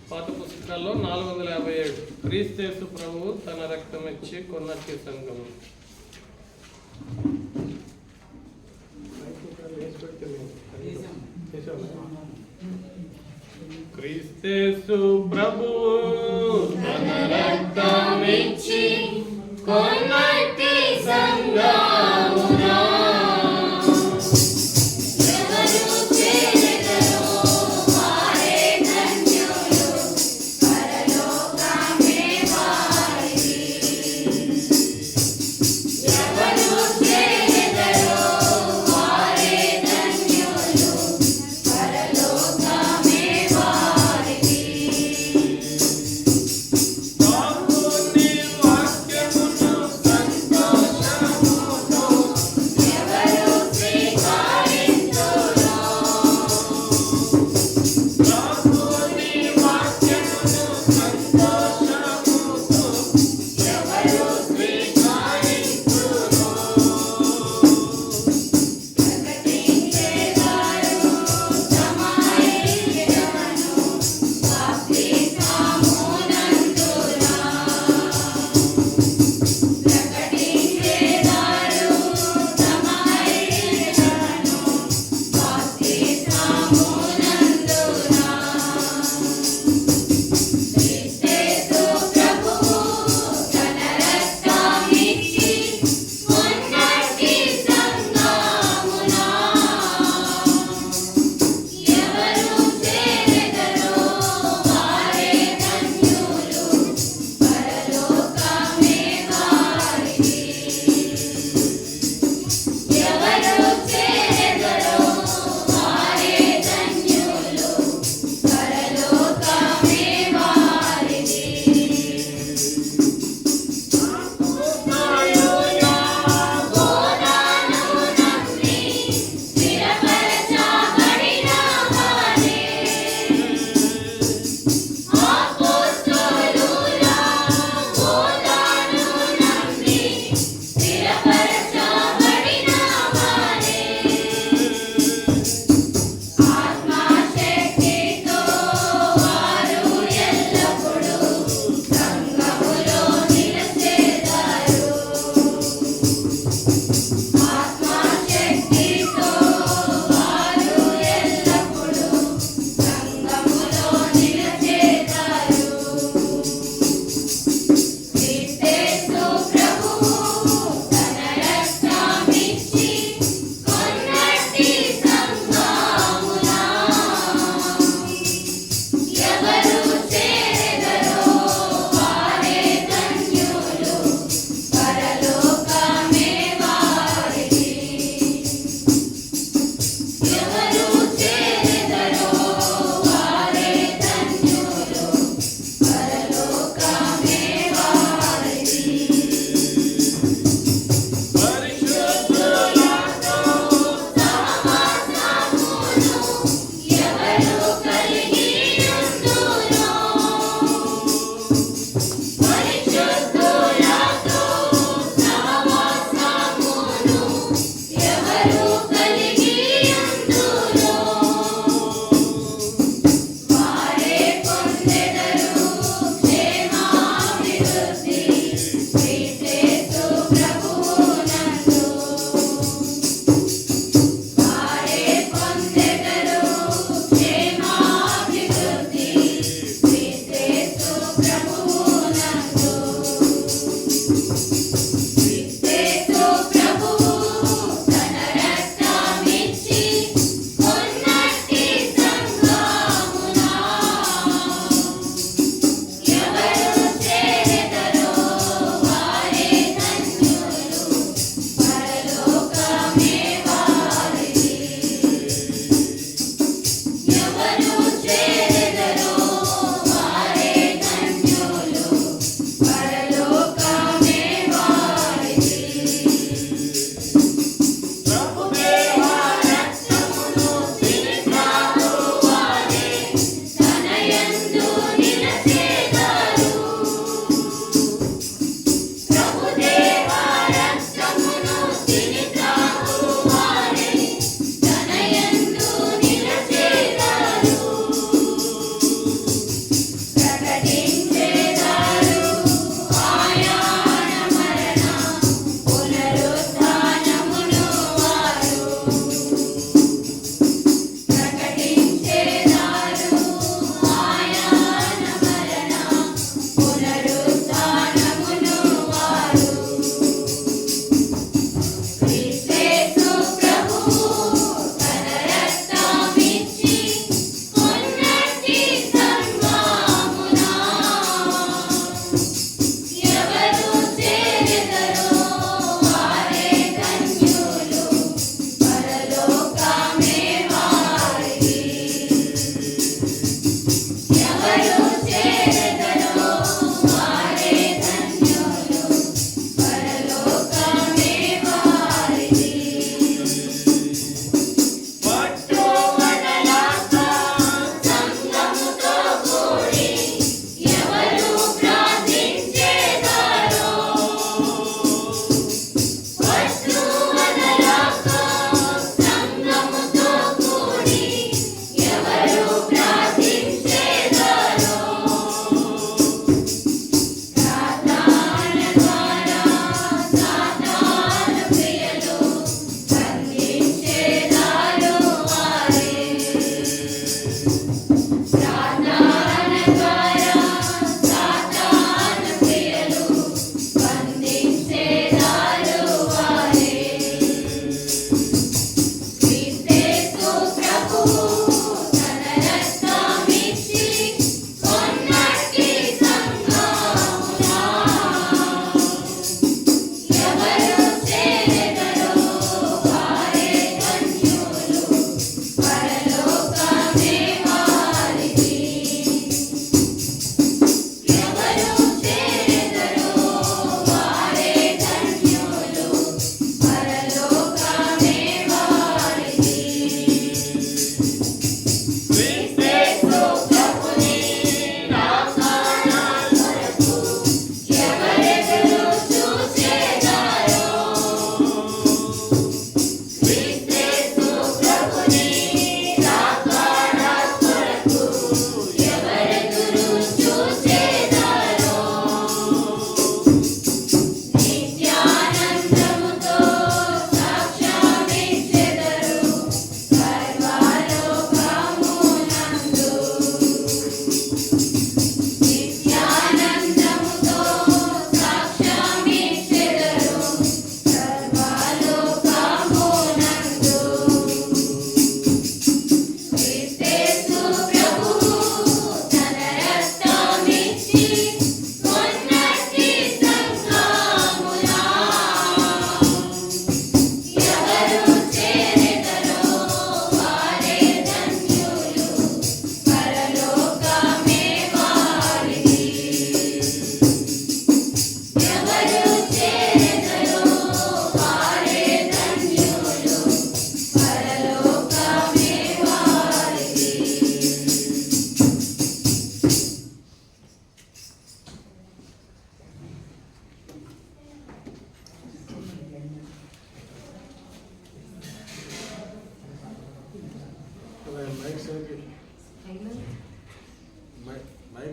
పాత పుస్తకాల్లో 457 క్రీస్తు ప్రభువు తన రక్తం ఇచ్చి కొన్నట్టి సంఘము. క్రీస్తు ప్రభువు తన రక్తం ఇచ్చి కొన్నట్టి సంఘమునా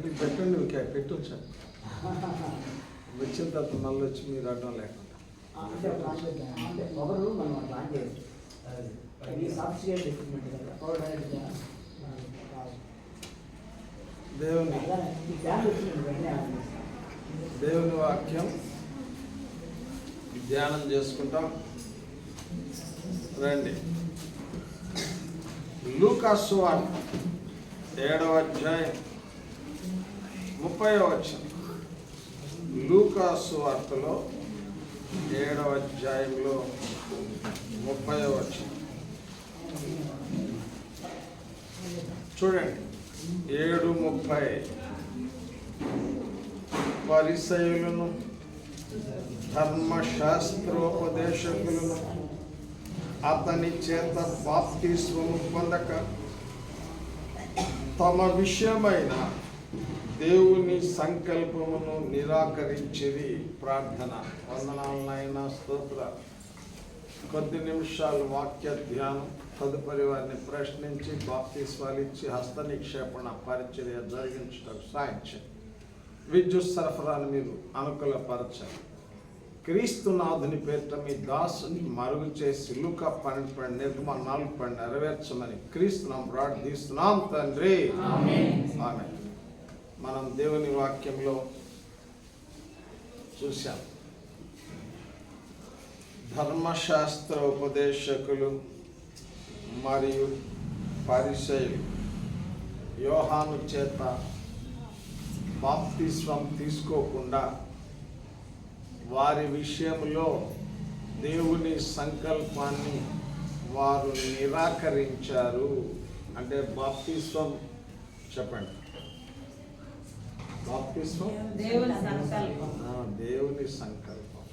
ఇది పెట్టండి, ఇంకా పెట్టొచ్చా? వచ్చిన తర్వాత మళ్ళీ వచ్చి మీరు అడ్డం లేకుండా దేవుని వాక్యం ధ్యానం చేసుకుంటాం. రండి, లూకా సువార్త 7వ అధ్యాయం 30వ వచనం. లూకా సువార్తలో 7వ అధ్యాయంలో 30వ వచనం చూడండి. 7:30 పరిసయ్యులను ధర్మశాస్త్రోపదేశకులను అతని చేత బాప్తిస్మము పొందక తమ విషయమైన దేవుని సంకల్పమును నిరాకరించేది. ప్రార్థన. వందనాలనైనా స్తోత్రాలు. కొద్ది నిమిషాలు వాక్య ధ్యానం, తదుపరి వారిని ప్రశ్నించి బాప్తిస్మాలు ఇచ్చి హస్త నిక్షేపణ పరిచర్య జరిగించడానికి సాయం చేయండి. విద్యుత్ సరఫరాను మీరు అనుకూలపరచండి. క్రీస్తునాథుని పేరిట మీ దాసుని మరుగు చేసి లూకా 12 నిర్గమ 4 నెరవేర్చమని క్రీస్తునాం ప్రార్థిస్తున్నాం తండ్రి. ఆమేన్. మనం దేవుని వాక్యంలో చూశాం, ధర్మశాస్త్ర ఉపదేశకులు మరియు పరిసయ్యులు యోహాను చేత బాప్తిస్మం తీసుకోకుండా వారి విషయంలో దేవుని సంకల్పాన్ని వారు నిరాకరించారు. అంటే బాప్తిస్మం చెప్పండి, బాప్తిస్మం దేవుని సంకల్పం.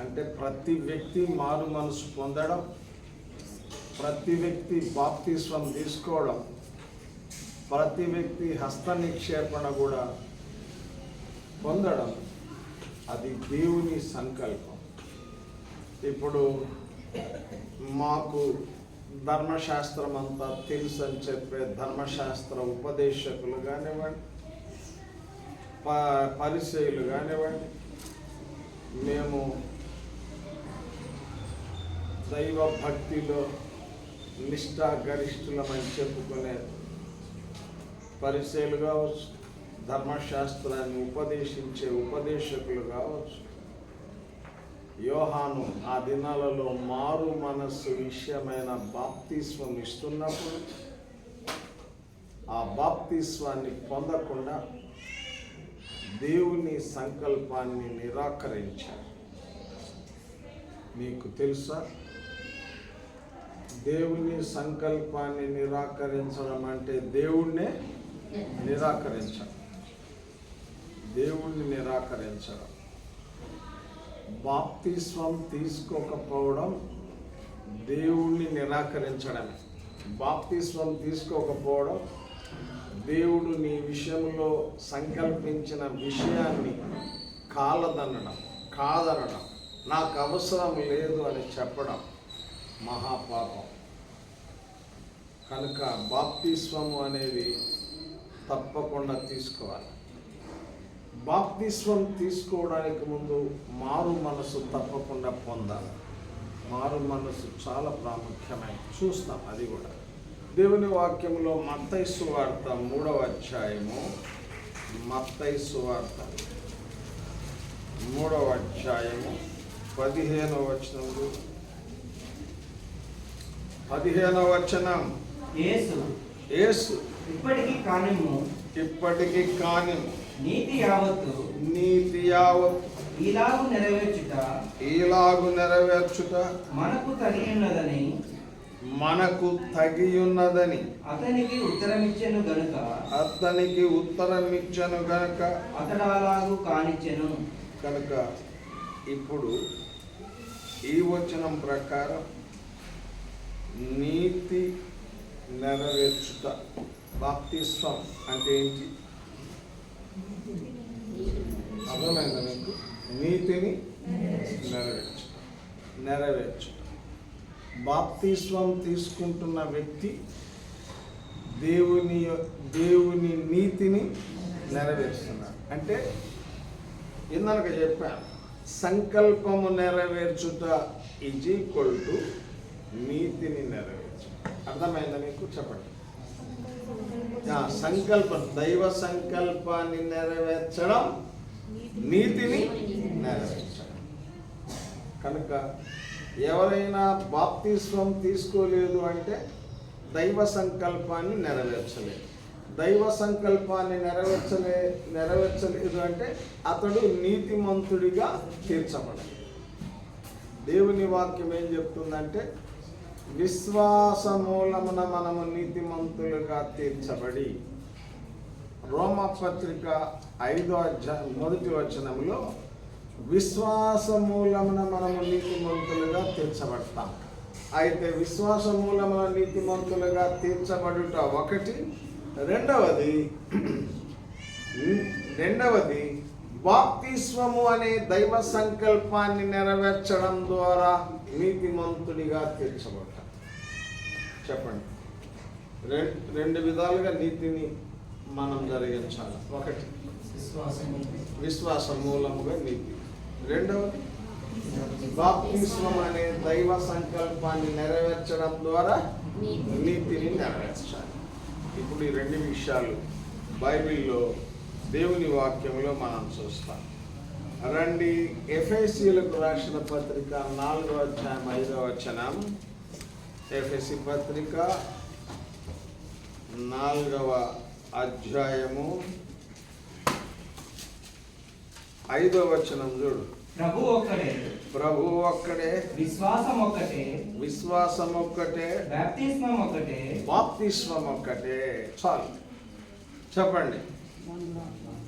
అంటే ప్రతి వ్యక్తి మారు మనసు పొందడం, ప్రతి వ్యక్తి బాప్తిస్మం తీసుకోవడం, ప్రతి వ్యక్తి హస్త నిక్షేపణ కూడా పొందడం, అది దేవుని సంకల్పం. ఇప్పుడు మాకు ధర్మశాస్త్రం అంతా తెలుసు అని చెప్పే ధర్మశాస్త్ర ఉపదేశకులు కానివ్వండి, పరిచయులు కానివ్వండి, మేము దైవ భక్తిలో నిష్ఠాగరిష్ఠులమని చెప్పుకునే పరిచయులు కావచ్చు, ధర్మశాస్త్రాన్ని ఉపదేశించే ఉపదేశకులు కావచ్చు, యోహాను ఆ దినాలలో మారు మనస్సు విషయమైన బాప్తిస్మం ఇస్తున్నప్పుడు ఆ బాప్తిస్వాన్ని పొందకుండా దేవుని సంకల్పాన్ని నిరాకరించారు. మీకు తెలుసా, దేవుని సంకల్పాన్ని నిరాకరించడం అంటే దేవుణ్ణే నిరాకరించడం. దేవుణ్ణి నిరాకరించడం. బాప్తిస్మం తీసుకోకపోవడం దేవుణ్ణి నిరాకరించడమే. బాప్తిస్మం తీసుకోకపోవడం దేవుడు నీ విషయంలో సంకల్పించిన విషయాన్ని కాలదనడం, కాదనడం, నాకు అవసరం లేదు అని చెప్పడం మహాపాపం. కనుక బాప్తిస్మము అనేది తప్పకుండా తీసుకోవాలి. బాప్తిస్మం తీసుకోవడానికి ముందు మారు మనసు తప్పకుండా పొందాలి. మారు మనసు చాలా ప్రాముఖ్యమైనది. చూస్తాం అది కూడా దేవుని వాక్యంలో. మత్తయి సువార్త 3వ అధ్యాయము, మత్తయి సువార్త 3వ అధ్యాయము 15వ వచనంలో, 15వ వచనం, యేసు ఇప్పటికి కానిము నీతి యావత్తు ఈలాగు నెరవేర్చుట మనకు తగియున్నదని అతనికి ఉత్తరమిచ్చెను గనుక అతడు అలాగు కానిచ్చెను. కనుక ఇప్పుడు ఈ వచనం ప్రకారం నీతి నెరవేర్చుట, బాప్తిస్మం అంటే ఏంటి? అర్థమైందా మీకు? నీతిని నెరవేర్చుట. బాప్తిస్మం తీసుకుంటున్న వ్యక్తి దేవుని నీతిని నెరవేరుస్తున్నారు. అంటే ఇందాక చెప్పాను, సంకల్పము నెరవేర్చుట ఈజ్ ఈక్వల్ టు నీతిని నెరవేర్చుట. అర్థమైందా మీకు? చెప్పండి. సంకల్పం, దైవ సంకల్పాన్ని నెరవేర్చడం, నీతిని నెరవేర్చడం. కనుక ఎవరైనా బాప్తిస్వం తీసుకోలేదు అంటే దైవ సంకల్పాన్ని నెరవేర్చలేదు. దైవ సంకల్పాన్ని నెరవేర్చలేదు అంటే అతడు నీతిమంతుడిగా తీర్చబడలేదు. దేవుని వాక్యం ఏం చెప్తుందంటే, విశ్వాస మూలమున మనము నీతిమంతులుగా తీర్చబడి, రోమపత్రిక 5వ అధ్యాయం 1వ వచనంలో విశ్వాస మూలమున మనము నీతిమంతులుగా తీర్చబడతాం. అయితే విశ్వాస మూలమున నీతిమంతులుగా తీర్చబడుట ఒకటి. రెండవది బాప్తిస్వము అనే దైవ సంకల్పాన్ని నెరవేర్చడం ద్వారా నీతిమంతుడిగా తీర్చబడతాం. చెప్పండి. రెండు విధాలుగా నీతిని మనం జరిగించాలి. ఒకటి విశ్వాస మూలముగా నీతి. రెండవది బాప్తిస్వం అనే దైవ సంకల్పాన్ని నెరవేర్చడం ద్వారా నీతిని నెరవేర్చాలి. ఇప్పుడు ఈ రెండు విషయాలు బైబిల్లో దేవుని వాక్యంలో మనం చూస్తాం. రండి, ఎఫెసీయులకు రాసిన పత్రిక 4వ అధ్యాయం 5వ వచనం. ఎఫెసీ పత్రిక 4వ అధ్యాయము 5వ వచనం చూడు. ప్రభు ఒక్కడే, విశ్వాసం ఒక్కటే, బాప్తిస్మం ఒక్కటే. చాలు, చెప్పండి.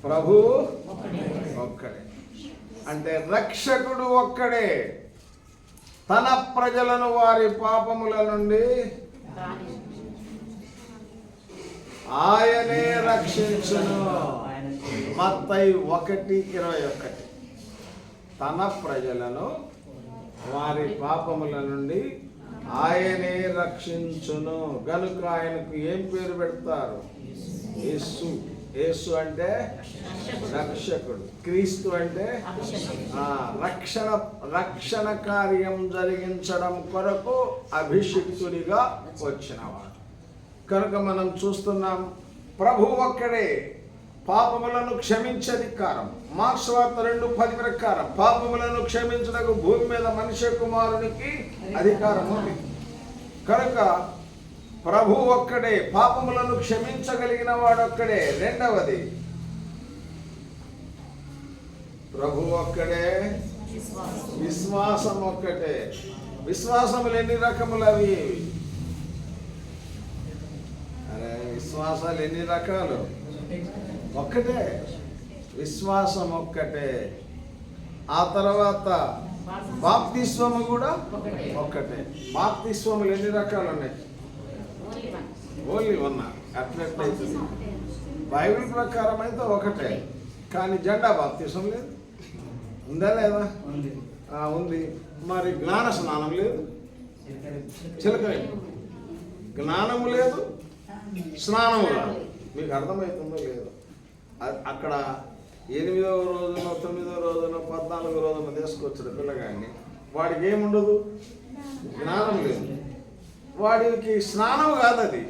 ప్రభు ఒక్కడే అంటే రక్షకుడు ఒక్కడే. తన ప్రజలను వారి పాపముల నుండి ఆయనే రక్షించును. మత్తయి 1:21. తన ప్రజలను వారి పాపముల నుండి ఆయనే రక్షించును. గనుక ఆయనకు ఏం పేరు పెడతారు? యేసు. యేసు అంటే రక్షకుడు, క్రీస్తు అంటే రక్షణ కార్యం జరిగించడం కొరకు అభిషిక్తుడిగా వచ్చినవాడు. కనుక మనం చూస్తున్నాం, ప్రభు ఒక్కడే. పాపములను క్షమించే అధికారం, మార్క్స్ వార్త 2:10 ప్రకారం పాపములను క్షమించడానికి భూమి మీద మనుష్య కుమారునికి అధికారం ఉంది. కనుక ప్రభు ఒక్కడే, పాపములను క్షమించగలిగిన వాడు ఒక్కడే. రెండవది, ప్రభు ఒక్కడే, విశ్వాసం ఒక్కటే. విశ్వాసములు ఎన్ని రకములు? అవి విశ్వాసాలు ఎన్ని రకాలు? ఒక్కటే, విశ్వాసం ఒక్కటే. ఆ తర్వాత బాప్తిస్వము కూడా ఒక్కటే. బాప్తిస్వములు ఎన్ని రకాలు ఉన్నాయి? ఓన్లీ ఉన్నారు. అట్లయితే బైబిల్ ప్రకారం అయితే ఒకటే. కానీ జెండా బాప్తిస్వం లేదు. ఉందా లేదా? ఉంది. మరి జ్ఞాన స్నానం లేదు, చిలకలే. జ్ఞానము లేదు, స్నానము లేదు. మీకు అర్థమవుతుందో లేదో? అక్కడ 8వ రోజున 9వ రోజున 14వ రోజున తీసుకొచ్చిన పిల్లగాడిని, వాడికి ఏముండదు? జ్ఞానం లేదు. వాడికి స్నానం కాదు, అది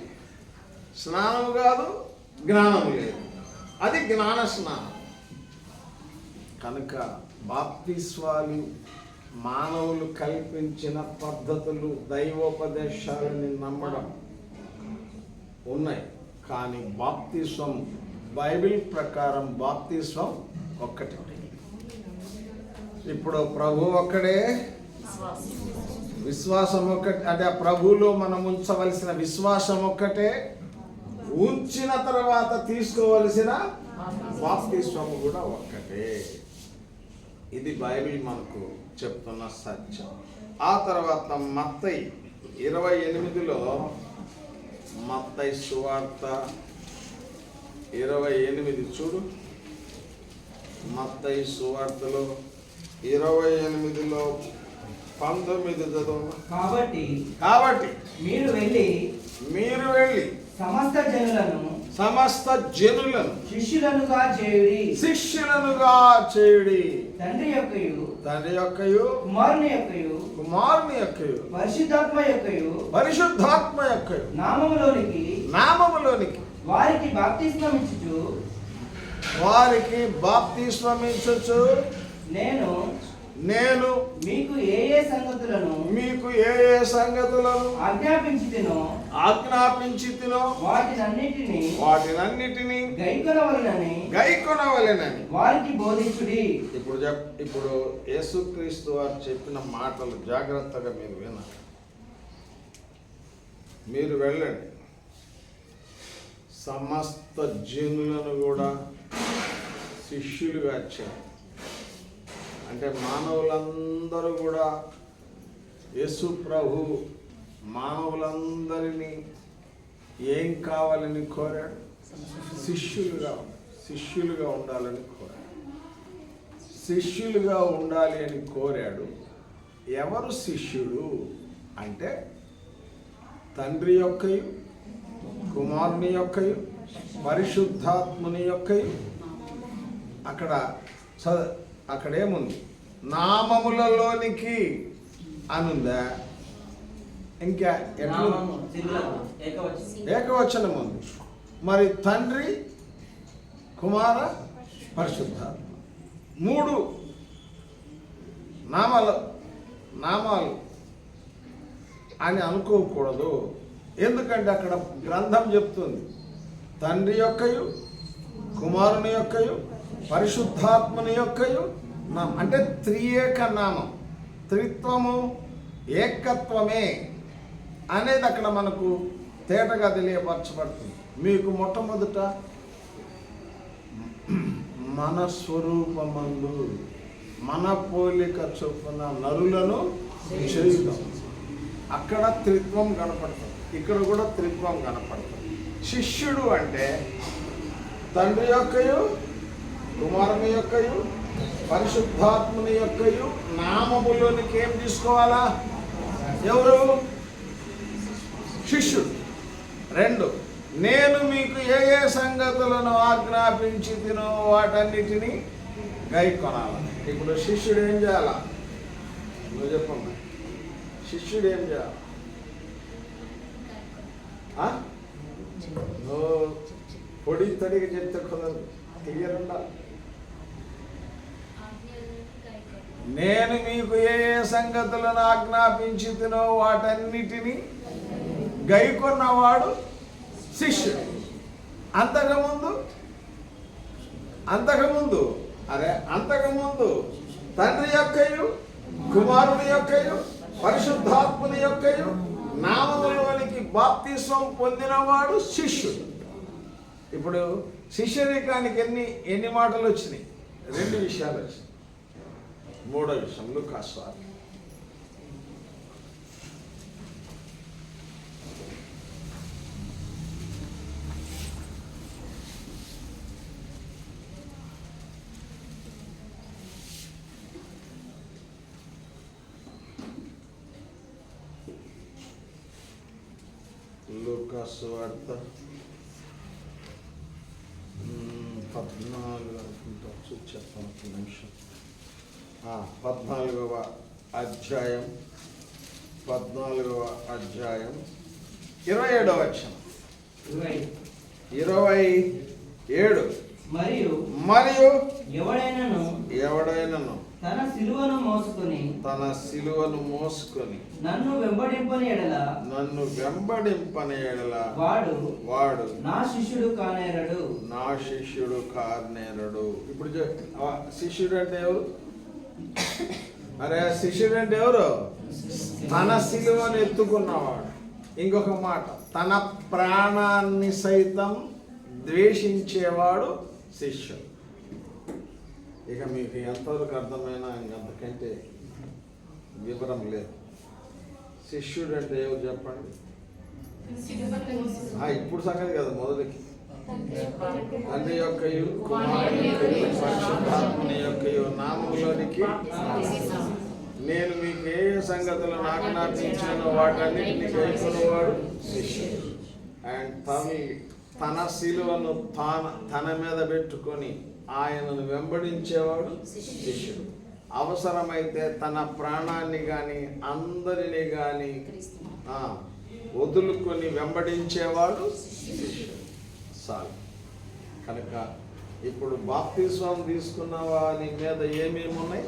స్నానం కాదు, జ్ఞానం లేదు. అది జ్ఞాన స్నానం. కనుక బాప్తిస్వాలు మానవులు కల్పించిన పద్ధతులు, దైవోపదేశాలని నమ్మడం ఉన్నాయి. కానీ బాప్తిస్వం, బైబిల్ ప్రకారం బాప్తిస్వం ఒక్కటే. ఇప్పుడు ప్రభు ఒక్కడే, విశ్వాసం ఒక్కటే. అంటే ఆ ప్రభువులో మనం ఉంచవలసిన విశ్వాసం ఒక్కటే, ఉంచిన తర్వాత తీసుకోవలసిన బాప్తిస్వము కూడా ఒక్కటే. ఇది బైబిల్ మనకు చెప్తున్న సత్యం. ఆ తర్వాత మత్తయి 28లో, మత్తయి సువార్త 28 చూడు. మత్తయి సువార్తలో 28లో 19 చదువు. కాబట్టి మీరు వెళ్ళి సమస్త సమస్త జనులను శిష్యులనుగా చేయుడి. శిష్యులనుగా చేయుడి. తండ్రి యొక్కయు తండ్రి యొక్కయు కుమారుని యొక్కయు కుమారుని యొక్కయు పరిశుద్ధాత్మ యొక్కయు పరిశుద్ధాత్మ యొక్కయు నామములోనికి నామములోనికి వారికి బాప్తిస్మం ఇచ్చుచు వారికి బాప్తిస్మమిచ్చుచు నేను మీకు ఏ సంగతులను ఆజ్ఞాపించితినో వాటినన్నిటిని గైకొనవలెనని వారికి బోధించుడి. ఇప్పుడు యేసుక్రీస్తు వారు చెప్పిన మాటలు జాగ్రత్తగా మీరు వినాలి. మీరు వెళ్ళండి, సమస్త జనులను కూడా శిష్యులుగా వచ్చారు. అంటే మానవులందరూ కూడా యేసు ప్రభు మానవులందరినీ ఏం కావాలని కోరాడు? శిష్యులుగా ఉండాలని కోరాడు. శిష్యులుగా ఉండాలి అని కోరాడు. ఎవరు శిష్యుడు అంటే తండ్రి యొక్కయు కుమారుని యొక్కయు పరిశుద్ధాత్ముని యొక్కయు. అక్కడేముంది? నామములలోనికి అనుందా? ఇంకా ఏకవచనం ఉంది. మరి తండ్రి కుమార పరిశుద్ధాత్మ 3 నామాలు అని అనుకోకూడదు. ఎందుకంటే అక్కడ గ్రంథం చెప్తుంది తండ్రి యొక్కయు కుమారుని యొక్కయు పరిశుద్ధాత్మని యొక్కయు అంటే త్రియేక నామం, త్రిత్వము ఏకత్వమే అనేది అక్కడ మనకు తేటగా తెలియపరచబడుతుంది. మీకు మొట్టమొదట మన స్వరూపమందు మన పోలిక చొప్పున నరులను చేయుదాం. అక్కడ త్రిత్వం కనపడుతుంది, ఇక్కడ కూడా త్రిత్వం కనపడుతుంది. శిష్యుడు అంటే తండ్రి యొక్కయు కుమారుని యొక్కయు పరిశుద్ధాత్ముని యొక్కయు నామములోనికి ఏం తీసుకోవాలా? ఎవరు? శిష్యుడు. 2 నేను మీకు ఏ సంగతులను ఆజ్ఞాపించితినో వాటన్నిటినీ గైకొనాలి. ఇప్పుడు శిష్యుడు ఏం చేయాలా? నువ్వు చెప్పమ్మా, శిష్యుడు ఏం చేయాలి? నువ్వు పొడి తడిగా చెప్తే కుదరదు, క్లియరుండాలి. నేను మీకు ఏ సంగతులను ఆజ్ఞాపించితినో వాటన్నిటినీ గైకొన్నవాడు శిష్యుడు. అంతకుముందు తండ్రి యొక్కయు కుమారుని యొక్కయు పరిశుద్ధాత్ముని యొక్కయు నామములోనికి బాప్తిస్మం పొందినవాడు శిష్యుడు. ఇప్పుడు శిష్యరికానికి ఎన్ని మాటలు వచ్చినాయి? 2 విషయాలు వచ్చినాయి. 3వ విషయం లూకాసు వార్త. లూకాసు వార్త 14 అనుకుంటా, చెప్పాను ఒక నిమిషం. 14వ అధ్యాయం 27వ వచనం. 27 మరియు ఎవడైనను తన సిలువను మోసుకొని నన్ను వెంబడింపని ఎడల వాడు నా శిష్యుడు కానేరడు. ఇప్పుడు శిష్యుడు అంటే ఎవరు? శిష్యుడు అంటే ఎవరు? తన సిలువను ఎత్తుకున్నవాడు. ఇంకొక మాట, తన ప్రాణాన్ని సైతం ద్వేషించేవాడు శిష్యుడు. ఇక మీకు ఎంతవరకు అర్థమైనా ఇంకంతకంటే వివరం లేదు. శిష్యుడు అంటే ఎవరు చెప్పండి? ఇప్పుడు సంగతి కదా, మొదటికి తండ్రి యొక్కయు కుమారుని యొక్కయు పరిశుద్ధాత్ముని యొక్కయు నామములోనికి నేను మీకు ఏ సంగతులను ఆజ్ఞాపించానో వాటన్నిటిని గైకొన్నవాడు శిష్యుడు. అండ్ తన శిలువను తన మీద పెట్టుకొని ఆయనను వెంబడించేవాడు శిష్యుడు. అవసరమైతే తన ప్రాణాన్ని కానీ అందరినీ కానీ వదులుకొని వెంబడించేవాడు శిష్యుడు. చాలు. కనుక ఇప్పుడు బాప్తిస్మం తీసుకున్న వారి మీద ఏమేమి ఉన్నాయి?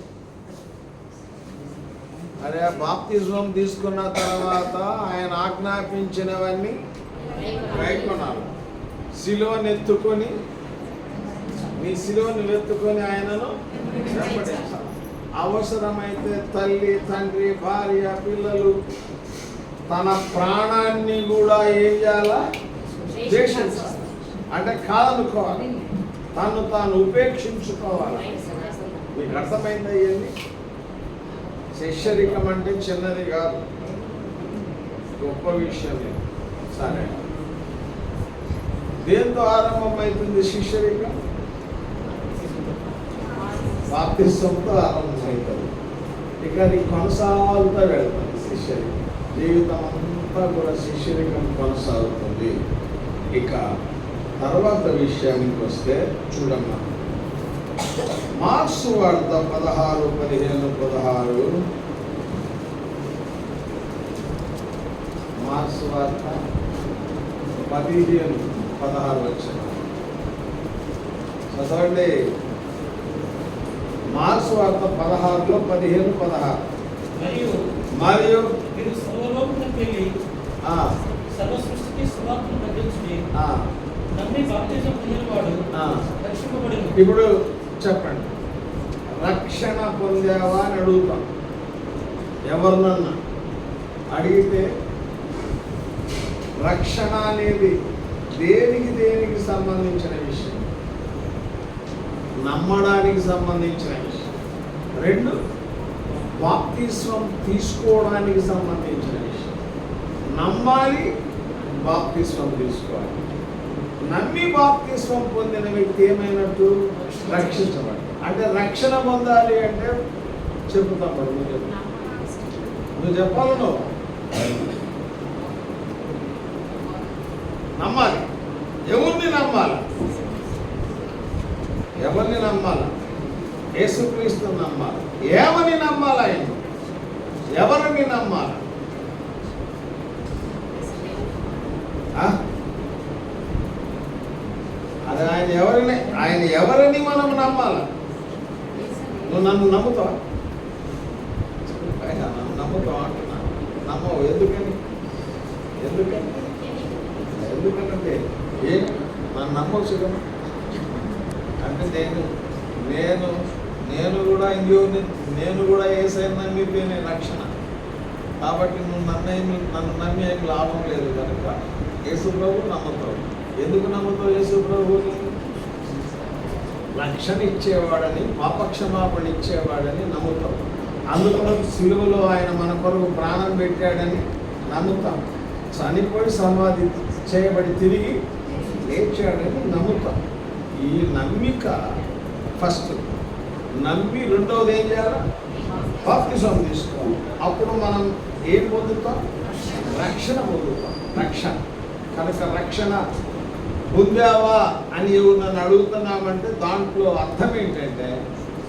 అరే బాప్తిస్మం తీసుకున్న తర్వాత ఆయన ఆజ్ఞాపించినవన్నీ కైకొనాలి. సిలువను ఎత్తుకొని నీ సిలువను ఎత్తుకొని ఆయనను వెంబడించాలి. అవసరమైతే తల్లి, తండ్రి, భార్య, పిల్లలు తన ప్రాణాన్ని కూడా ఏం చేయాలా? ద్వేషించాలి. అంటే కాదనుకోవాలి, తను తాను ఉపేక్షించుకోవాలి. మీకు అర్థమైంది అయ్యింది? శిష్యరికం అంటే చిన్నది కాదు, గొప్ప విషయమే. సరే, దేంతో ఆరంభమవుతుంది శిష్యరికం? బాప్తిస్మంతో ఆరంభమవుతుంది. ఇక అది కొనసాగుతూ వెళ్తుంది. శిష్యరికం జీవితం అంతా కూడా శిష్యరికం కొనసాగుతుంది. ఇక తర్వాత విషయానికి వస్తే చూడమ్మా, మార్క్స్ వార్త 16, 15, 16. మార్క్స్ వార్త 15, 16 వచ్చిన చదవండి. మార్క్స్ వార్త 16లో 15, 16. మరియు మీరు సర్వలోకమునకు వెళ్ళి సర్వ సృష్టికి సువార్తను ప్రకటించుడి. నమ్మి బాప్తిజం పొందినవాడు రక్షింపబడును. ఇప్పుడు చెప్పండి, రక్షణ పొందావా అని అడుగుతాం. ఎవరినన్నా అడిగితే రక్షణ అనేది దేనికి సంబంధించిన విషయం? నమ్మడానికి సంబంధించిన విషయం. 2, బాప్తిస్మం తీసుకోవడానికి సంబంధించిన విషయం. నమ్మాలి, బాప్తిస్మం తీసుకోవాలి. నమ్మి బాప్తిస్మం పొందిన వ్యక్తి ఏమైనట్టు? రక్షించబడి. అంటే రక్షణ పొందాలి అంటే చెప్తాం. నువ్వు చెప్పాలి. నువ్వు నమ్మాలి. ఎవరిని నమ్మాలి? ఎవరిని నమ్మాలి? యేసుక్రీస్తుని నమ్మాలి. ఏమని నమ్మాలి? ఆయన ఎవరిని నమ్మాలి? అది ఆయన ఎవరిని మనం నమ్మాలి? నువ్వు నన్ను నమ్ముతావా? నన్ను నమ్ముతావా అంటున్నా. నమ్మవు. ఎందుకంటే ఏం నన్ను నమ్మవచ్చు కదా. అంటే నేను కూడా నేను కూడా యేసయ్యను నమ్మిపోయిన రక్షణ. కాబట్టి నన్ను నమ్మి ఏం లాభం లేదు. కనుక యేసు ప్రభువు నమ్ముతావు. ఎందుకు నమ్ముతావు యేసు ప్రభువుని? రక్షణ ఇచ్చేవాడని, పాపక్షమాపణ ఇచ్చేవాడని నమ్ముతావు. అందులో సిలువలో ఆయన మన కొరకు ప్రాణం పెట్టాడని నమ్ముతాం. చనిపోయి సమాధి చేయబడి తిరిగి లేచాడని నమ్ముతాం. ఈ నమ్మిక ఫస్ట్. నమ్మి రెండవది ఏం చేయాలి? బాప్తిజం తీసుకోవాలి. అప్పుడు మనం ఏం పొందుతాం? రక్షణ పొందుతాం. రక్షణ. కనుక రక్షణ పొందావా అని నన్ను అడుగుతున్నామంటే దాంట్లో అర్థం ఏంటంటే,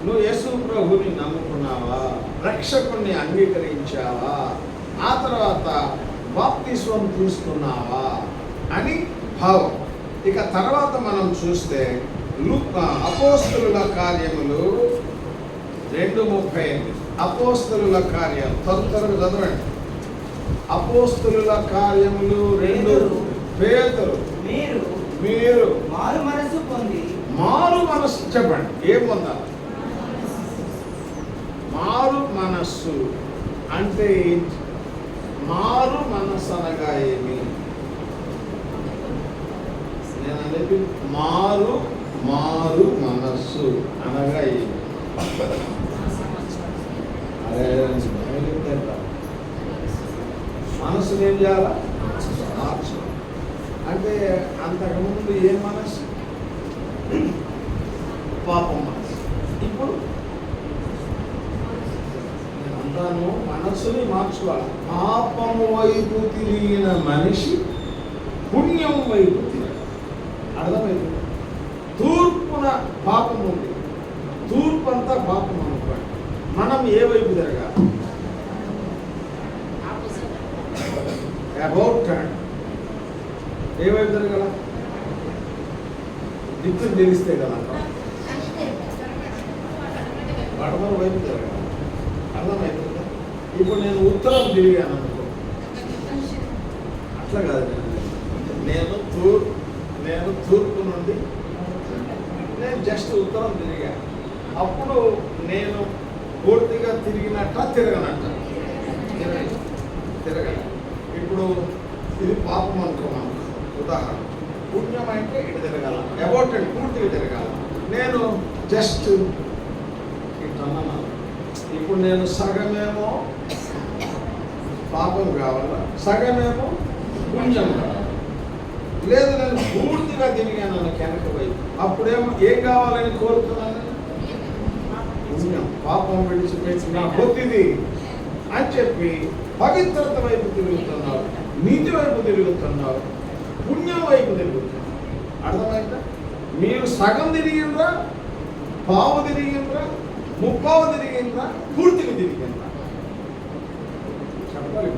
నువ్వు యేసు ప్రభుని నమ్ముకున్నావా, రక్షకుణ్ణి అంగీకరించావా, ఆ తర్వాత బాప్తిస్మం తీసుకున్నావా అని భావం. ఇక తర్వాత మనం చూస్తే అపోస్తలుల కార్యములు 2:38. అపోస్తలుల కార్యాలు త్వరగా చదవండి. అపోస్తలుల కార్యములు 2. పేతురు మీరు మారు మనసు పొంది. మారు మనస్సు చెప్పండి. ఏం పొందాలి? మారు మనస్సు అంటే మారు మనస్సు అనగా ఏమి? నేను అనేది మారు మనస్సు అనగా ఏమి? అదే మనస్సుని ఏం చేయాలా? మార్చు. అంటే అంతకుముందు ఏ మనస్సు? పాపం మనస్సు. ఇప్పుడు అంతాను మనస్సుని మార్చుకోవాలి. పాపము వైపు తిరిగిన మనిషి పుణ్యం వైపు తిరిగి తూర్పున పాపం ఉంది. తూర్పు అంతా పాపం అనుకోండి. మనం ఏ వైపు తిరగాలి? About turn. ఏ వైపు తిరగాల? దిక్కులు తెలిస్తే కదా వడమర వైపు తిరగాలి. అర్థమవుతుందా? ఇప్పుడు నేను ఉత్తరం తిరిగాను అనుకో, అట్లా కాదు. నేను తూర్పు నుండి నేను జస్ట్ ఉత్తరం తిరిగాను. అప్పుడు నేను పూర్తిగా తిరగనట్ట తిరగను. ఇప్పుడు ఇది పాపం అనుకోమను. ఉదాహరణ, పుణ్యం అంటే ఇటు తిరగాల, అబౌట్ అండ్ పూర్తిగా తిరగాల. నేను జస్ట్ ఇట్లా. ఇప్పుడు నేను సగమేమో పాపం కావాలా, సగమేమో పుణ్యం కావాలి. లేదు నేను పూర్తిగా తిరిగాను వెనక వైపు, అప్పుడేమో ఏం కావాలని కోరుతున్నాను? పుణ్యం. పాపం విడిచిపెట్టి నా బొత్తిది అని చెప్పి పవిత్రత వైపు తిరుగుతున్నావు, నీతి వైపు తిరుగుతున్నావు, పుణ్యం వైపు తిరుగుతున్నావు. అర్థమైందా? మీరు సగం తిరిగిండ్రా, పావు తిరిగిండ్రా, ముప్పావు తిరిగిండ్రా, పూర్తిగా తిరిగిండ్రా? చెప్పాలి.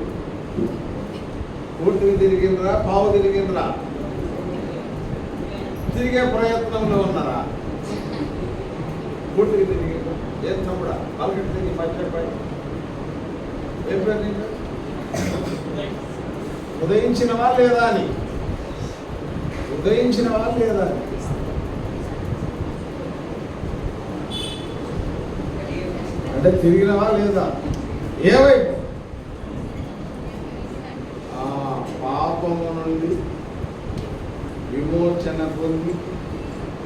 పూర్తిగా తిరిగిండ్రా, పావు తిరిగిండ్రా? తిరిగే ప్రయత్నంలో ఉన్నారా? పూర్తిగా తిరిగిండ్రా? ఏం తమ్ముడా పలకటి తిరిగి పచ్చడిపై ఏం పేరు? ఉదయించినవా లేదా అని. ఉదయించినవా లేదా అని. అంటే తిరిగినవా లేదా? ఏ వైపు? పాపము నుండి విమోచన పొంది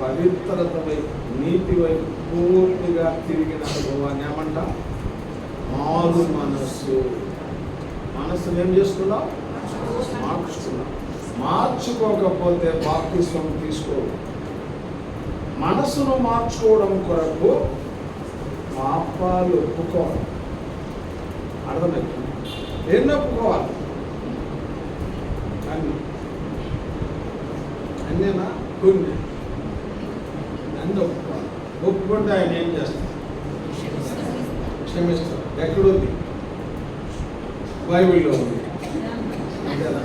పవిత్రత వైపు, నీతి వైపు పూర్తిగా తిరిగిన అనుభవాన్ని ఏమంట? మారు మనస్సు. మనస్సును ఏం చేసుకున్నావు? మార్చుకున్నావు. మార్చుకోకపోతే బాప్తిస్మం తీసుకో. మనస్సును మార్చుకోవడం కొరకు పాపాలు ఒప్పుకోవాలి. అర్థమవుతుంది? ఎన్ని ఒప్పుకోవాలి? అన్నేనా? కొన్ని. అన్ని ఒప్పుకోవాలి. ఒప్పుకుంటే ఆయన ఏం చేస్తారు? క్షమిస్తారు. ఎక్కడుంది? బైబిల్లో ఉంది. అంతేనా?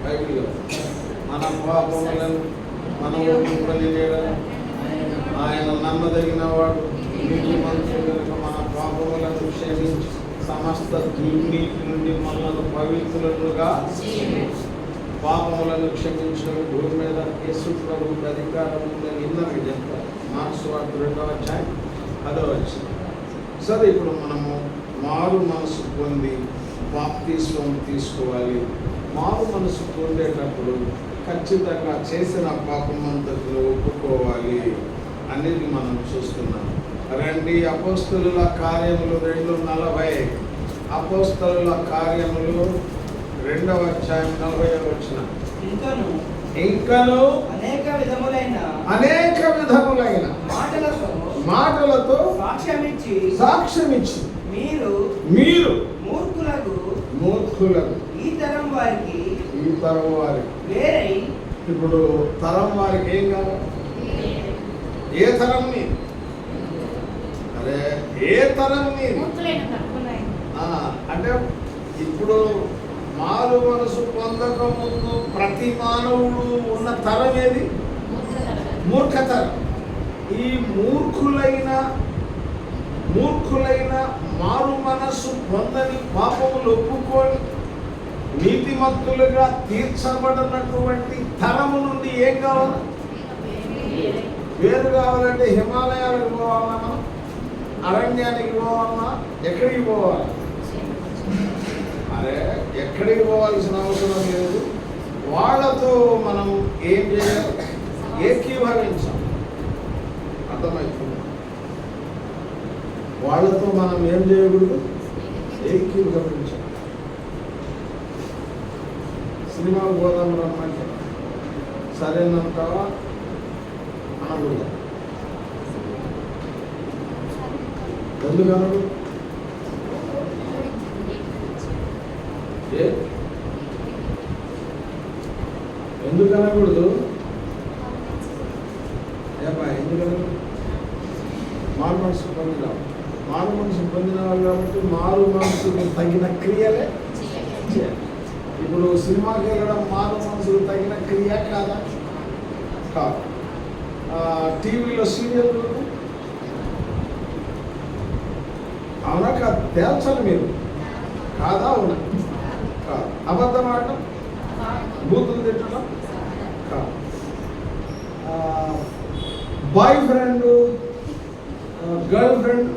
బైబిల్లో మన పాపములను మన ఒప్పుకొని ఆయన నమ్మదగిన వాడు, నీతి మంత్రులు కనుక మన పాపములను క్షమించి సమస్త దుర్నీతి నుండి మనల్ని పవిత్రులుగా పాపములను క్షమించడం భూమి మీద యేసు ప్రభువుకి అధికారం ఉందని ఇందాక చెప్తారు. మార్క్స్ వార్త 2వ అధ్యాయం 10వ వచనం. సరే, ఇప్పుడు మనము మారు మనసు పొంది బాప్తిస్మం తీసుకోవాలి. మారు మనసు పొందేటప్పుడు ఖచ్చితంగా చేసిన పాపం అంతటిలో ఒప్పుకోవాలి అనేది మనం చూస్తున్నాం. రండి, అపోస్తలుల కార్యములు 2:40. అపోస్తలుల కార్యములు 2వ అధ్యాయం 40వ వచనం. ఇంకను అనేక విధములైన మాటలతో సాక్ష్యమిచ్చి మీరు మూర్ఖులకు ఈ తరం వారికి ఇప్పుడు తరం వారికి ఏం కావాలి? ఏ తరం నీది? అరే ఏ తరం నీది? అంటే ఇప్పుడు మారు మనసు పొందక ముందు ప్రతి మానవుడు ఉన్న తరం ఏది? మూర్ఖతరం. ఈ మూర్ఖులైన మారు మనసు పొందని పాపములు ఒప్పుకొని నీతిమంతులుగా తీర్చబడినటువంటి తరము నుండి ఏం కావాలి? వేరు కావాలంటే హిమాలయాలకు పోవాలన్నా, మనం అరణ్యానికి పోవాలన్నా, ఎక్కడికి పోవాలి? అరే ఎక్కడికి పోవాల్సిన అవసరం లేదు. వాళ్ళతో మనం ఏం చేయాలి? ఏకీభవించాలి. అర్థమవుతుంది? వాళ్ళతో మనం ఏం చేయకూడదు? ఏకీభవించాలి. సినిమాకు పోదాం రమ్మంటే సరేనంటావా అనకూడదు. ఎందుకు అనడు? ఎందుకు అనకూడదు? ఏమా ఎందుకంటే మారు మనసు పొందినాం. మారు మనసు పొందిన వాళ్ళు కాబట్టి మారు మనసుకు తగిన క్రియలే చేయాలి. ఇప్పుడు సినిమాకి వెళ్ళడం మారు మనసుకు తగిన క్రియ కాదా? కాదు. టీవీలో సీరియల్ అవునా కాదు? తేల్చాలి మీరు. కాదా? అవునా కాదు. అబద్ధం ఆడటం, బూతులు తిట్టడం కాదు. బాయ్ ఫ్రెండ్, గర్ల్ ఫ్రెండ్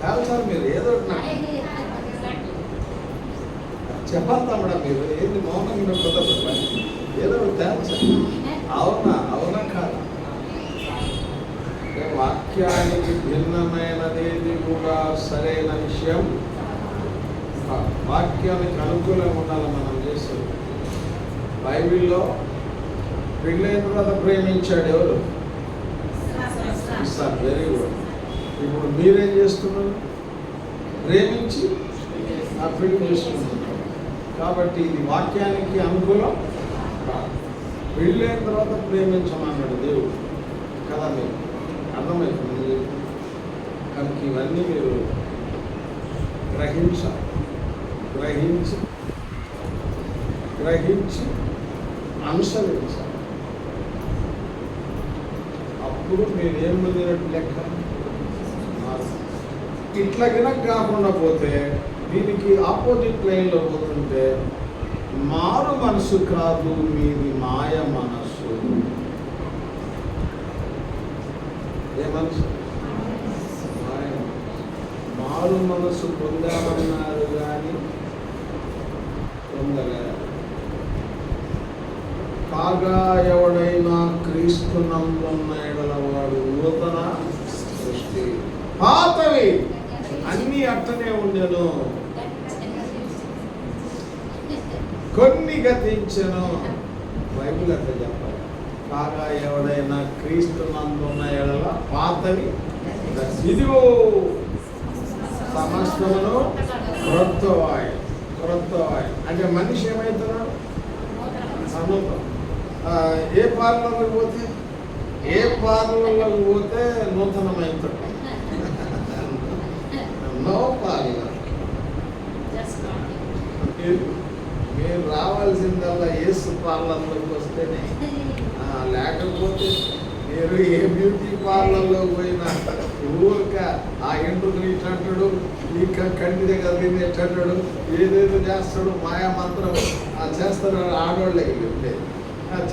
తేల్చాలి మీరు. ఏదో చెప్పాలి తమ్ముడా, మీరు ఏంది మౌనంగా మీరు కుదరదు. ఏదో తేల్చాలి. అవునా అవునా కాదా? వాక్యానికి భిన్నమైనదేది కూడా సరైన విషయం కాదు. వాక్యానికి అనుకూలంగా ఉండాలి మనం చేసేది. బైబిల్లో పెళ్ళైన తర్వాత ప్రేమించాడు ఎవరు? Sir very good. ఇప్పుడు మీరేం చేస్తున్నారు? ప్రేమించి ఆ పెళ్లి చేసుకుంటున్నారు. కాబట్టి ఇది వాక్యానికి అనుకూలం కాదు. పెళ్ళైన తర్వాత ప్రేమించమన్నాడు దేవుడు కదా. మీరు అర్థమవుతుంది కనుక ఇవన్నీ మీరు గ్రహించాలి. గ్రహించి అనుసరించాలి. అప్పుడు మీరు ఏం పొందినట్టు లెక్క. ఇట్లాగినా కాకుండా పోతే దీనికి ఆపోజిట్ లైన్లో పోతుంటే మారు మనసు కాదు, మీది మాయ మనసు. ఏ మనసు? మాయ. మారు మనసు పొందామన్నారు కానీ పొందలేదు. కాగా ఎవడైనా క్రీస్తునందున్న ఎడల వాడు నూతన సృష్టి, పాతవి అన్నీ అట్టనే ఉండెను, కొన్ని గతించెను. బైబిల్ అట్లా చెప్పాలి. కాగా ఎవడైనా క్రీస్తునందున్న ఎడల పాతవి ఇదిగో సమస్తమును క్రొత్తవాయి. అంటే మనిషి ఏమవుతున్నాడు? ఏ పార్లర్లోకి పోతే నూతనమవుతాడు. No parlour. మీరు రావాల్సిందల్లా యేసు పార్లర్లోకి వస్తేనే. లేకపోతే మీరు ఏ బ్యూటీ పార్లర్లో పోయినా ఊరిక ఆ ఎంట్రుకలు ఇట్టంటాడు, ఈ కంటి దగ్గర తిని ఎట్టంటాడు, ఏదేదో చేస్తాడు, మాయా మంత్రం చేస్తారు. ఆడవాళ్ళకి చెప్తే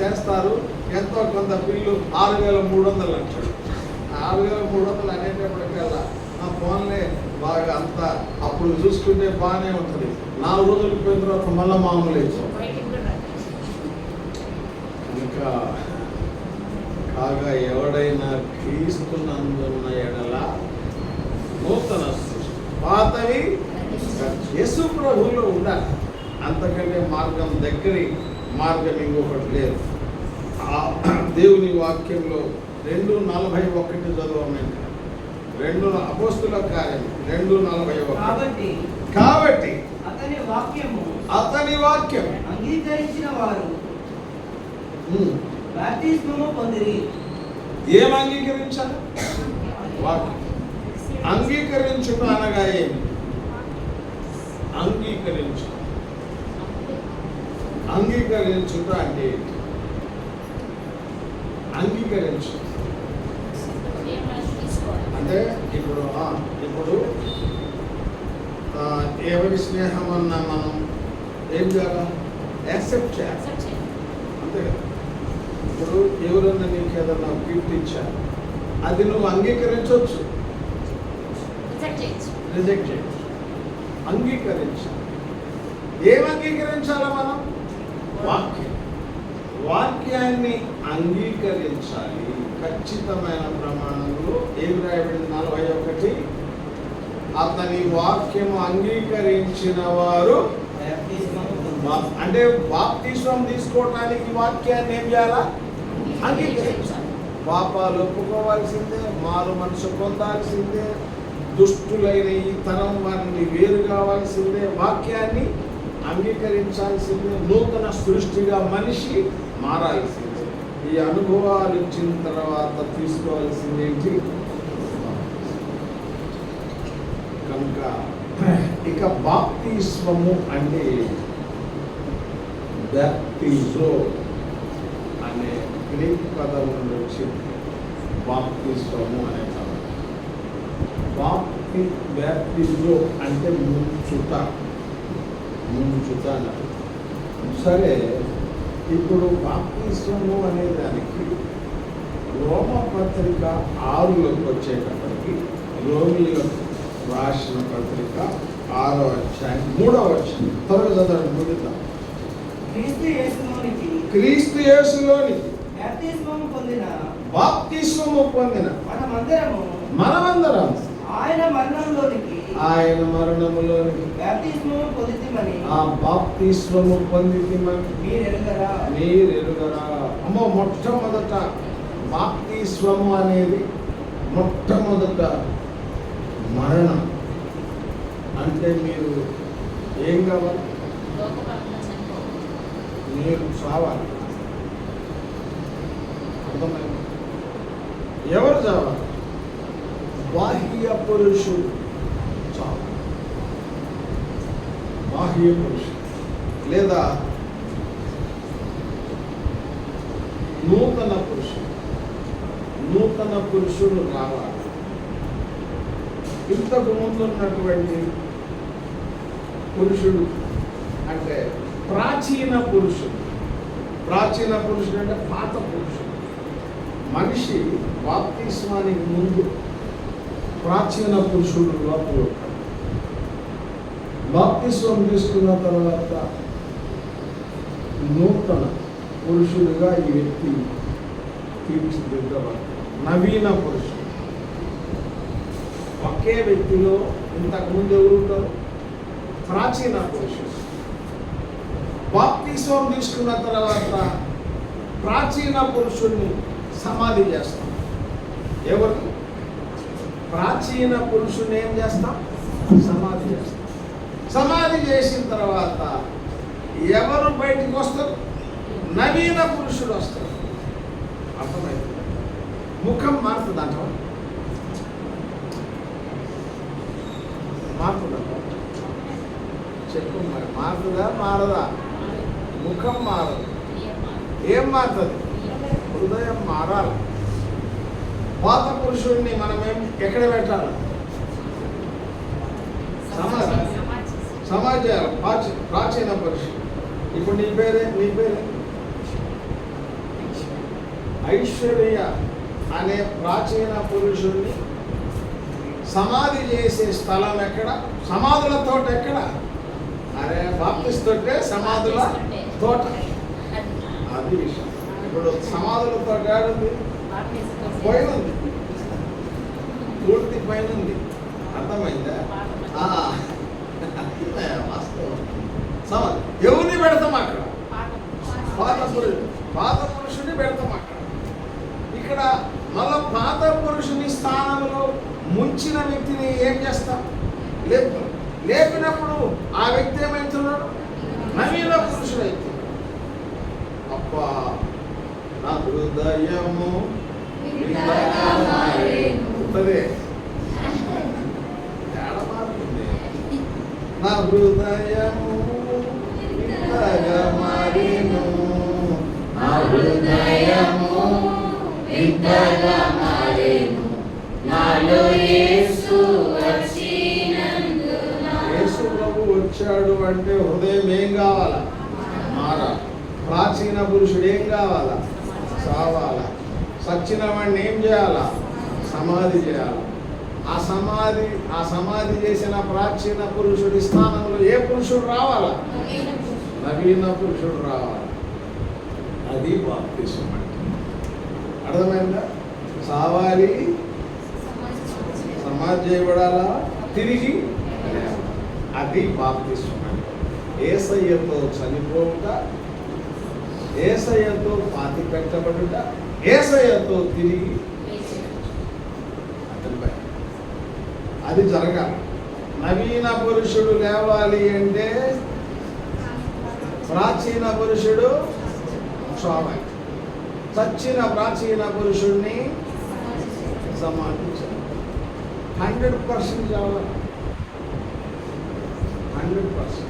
చేస్తారు. ఎంతో కొంత బిల్లు 6,300 అంటాడు. 6,300 అనేటప్పటికల్లా ఆ ఫోన్లే బాగా అంతా అప్పుడు చూసుకుంటే బాగానే ఉంటుంది. 4 రోజులు పోయిన తర్వాత మళ్ళీ మామూలు వేసాం. ఇంకా కాగా ఎవడైనా క్రీస్తునందున్న ఎడల నూతన సృష్టి, పాతవి యేసు ప్రభువులో ఉండాలి. అంతకంటే దగ్గరి మార్గం ఇంకొకటి లేదు. దేవుని వాక్యంలో 2:41 చదవమండి. 2 అపోస్తుల కార్యం 2:41. కాబట్టి అతని వాక్యం అంగీకరించిన వారు బాప్తిస్మము పొందిరి. ఏం అంగీకరించాలి? వాక్యం. అంగీకరించుట అనగా ఏమి? అంగీకరించుట అంటే అంగీకరించు అంటే ఇప్పుడు ఎవరి స్నేహం అన్నా మనం ఏం చేయాలా? యాక్సెప్ట్ చేయాలి. అంతే కదా. ఇప్పుడు ఎవరన్నా నీకు ఏదన్నా గిఫ్ట్ ఇచ్చారు, అది నువ్వు అంగీకరించవచ్చు, రిజెక్ట్ చేయొచ్చు. అంగీకరించాలి. ఏం అంగీకరించాలా మనం? వాక్యాన్ని అంగీకరించాలి. ఖచ్చితమైన ప్రమాణంలో ఏం రాయబడింది? 41. అతని వాక్యము అంగీకరించిన వారు అంటే బాప్తిస్మం తీసుకోవటానికి వాక్యాన్ని ఏం చేయాలా? అంగీకరించాలి. పాపాలు ఒప్పుకోవాల్సిందే, మారు మనసు పొందాల్సిందే, దుష్టులైన ఈ తరం వారిని వేరు కావాల్సిందే, వాక్యాన్ని అంగీకరించాల్సిందే, నూతన సృష్టిగా మనిషి మారాల్సిందే. ఈ అనుభవాలు ఇచ్చిన తర్వాత తీసుకోవాల్సింది ఏంటి? కనుక ఇక బాప్తిస్మము అంటే బ్యాప్టిజో అనే గ్రీక్ పదం నుండి వచ్చి బాప్తిస్మము అనే పదం. బ్యాప్టిజో అంటే ముంచుట అన్నారు. సరే, ఇప్పుడు బాప్తిస్మము అనే దానికి రోమపత్రిక 6లోకి వచ్చేటప్పటికి, రోమిలకు రాసిన పత్రిక 6వ అధ్యాయం 3వ వచనం త్వరగా చదవండి, ముగిద్దాం. క్రీస్తు యేసులోని బాప్తిస్మము పొందిన మనమందరం ఆయన మరణంలోనికి ఆ బాప్తిస్మము పొందితిమని మీరు ఎరుగరా. అమ్మో, మొట్టమొదట బాప్తిస్మము అనేది మొట్టమొదట మరణం. అంటే మీరు ఏం కావాలి? మీరు చావాలి. అర్థమైంది? ఎవరు చావాలి? బాహ్య పురుషుడు చావాలి. బాహ్య పురుషుడు లేదా నూతన పురుషుడు రావాలి. ఇంతకు ముందు ఉన్నటువంటి పురుషుడు అంటే ప్రాచీన పురుషుడు అంటే పాత పురుషుడు. మనిషి బాప్తిస్మానికి ముందు ప్రాచీన పురుషుడు లోపల ఉంటాడు. బాప్తిస్మం తీసుకున్న తర్వాత నూతన పురుషుడిగా ఈ వ్యక్తి తీర్చిదిద్దబడతాడు. నవీన పురుషుడు. ఒకే వ్యక్తిలో ఇంతకుముందు ఎవరు ఉంటారు? ప్రాచీన పురుషుడు. బాప్తిస్మం తీసుకున్న తర్వాత ప్రాచీన పురుషుడిని సమాధి చేస్తాం. ఎవరు? ప్రాచీన పురుషుని ఏం చేస్తాం? సమాధి చేస్తాం. సమాధి చేసిన తర్వాత ఎవరు బయటికి వస్తారు? నవీన పురుషుడు వస్తారు. అర్థమైంది? ముఖం మారుతుంది అంట. మారుతుందంట. చెప్పు, మరి మారుతుందా మారదా? ముఖం మారదు. ఏం మారుతుంది? హృదయం మారాలి. పాత పురుషుడిని మనం ఎక్కడ పెట్టాలి? సమాజం. ప్రాచీన పురుషుడు. ఇప్పుడు నీ పేరే ఐశ్వర్య అనే ప్రాచీన పురుషుడిని సమాధి చేసే స్థలం ఎక్కడ? సమాధుల తోట ఎక్కడ? అరే, బాప్తిస్తోటే సమాధుల తోట. అది విషయం. ఇప్పుడు సమాధుల తోట ఏడుంది? పోయినుంది, పూర్తి పైనుంది. అర్థమైందా? వాస్తవం. సమాధి ఎవరిని పెడతాం అక్కడ? పాత పురుషుడిని పెడతాం అక్కడ. ఇక్కడ మళ్ళా పాత పురుషుని స్థానంలో ముంచిన వ్యక్తిని ఏం చేస్తాం? లేపినప్పుడు ఆ వ్యక్తి ఏమవుతున్నాడు? నవీన పురుషుడు అవుతున్నాడు. అబ్బా, నా హృదయము ఉంటుంది. తేడా మారుతుంది. నా హృదయము వింతగా మారేను. నా హృదయము వింతగా మారేను. నాలో యేసు ప్రభు వచ్చాడు అంటే హృదయం ఏం కావాలా? మారాలి. ప్రాచీన పురుషుడు ఏం కావాలా? చావాలా. సచ్చిన వాడిని ఏం చేయాలా? సమాధి చేయాలి. ఆ సమాధి చేసిన ప్రాచీన పురుషుడి స్థానంలో ఏ పురుషుడు రావాలా? నవీన పురుషుడు రావాలి. అది బాప్తిస్మం అంటే. అర్థమైందా? చావాలి, సమాధి చేయబడాలా, తిరిగి అది బాప్తిస్మం అంటే. యేసయ్యతో చనిపోవుట, యేసయ్యతో పాతి పెట్టబడుట, యేసయ్యతో తిరిగి అది జరగాలి. నవీన పురుషుడు లేవాలి అంటే ప్రాచీన పురుషుడు చావాలి. చచ్చిన ప్రాచీన పురుషుణ్ణి సమాధించాలి. 100% చావాలి. 100%.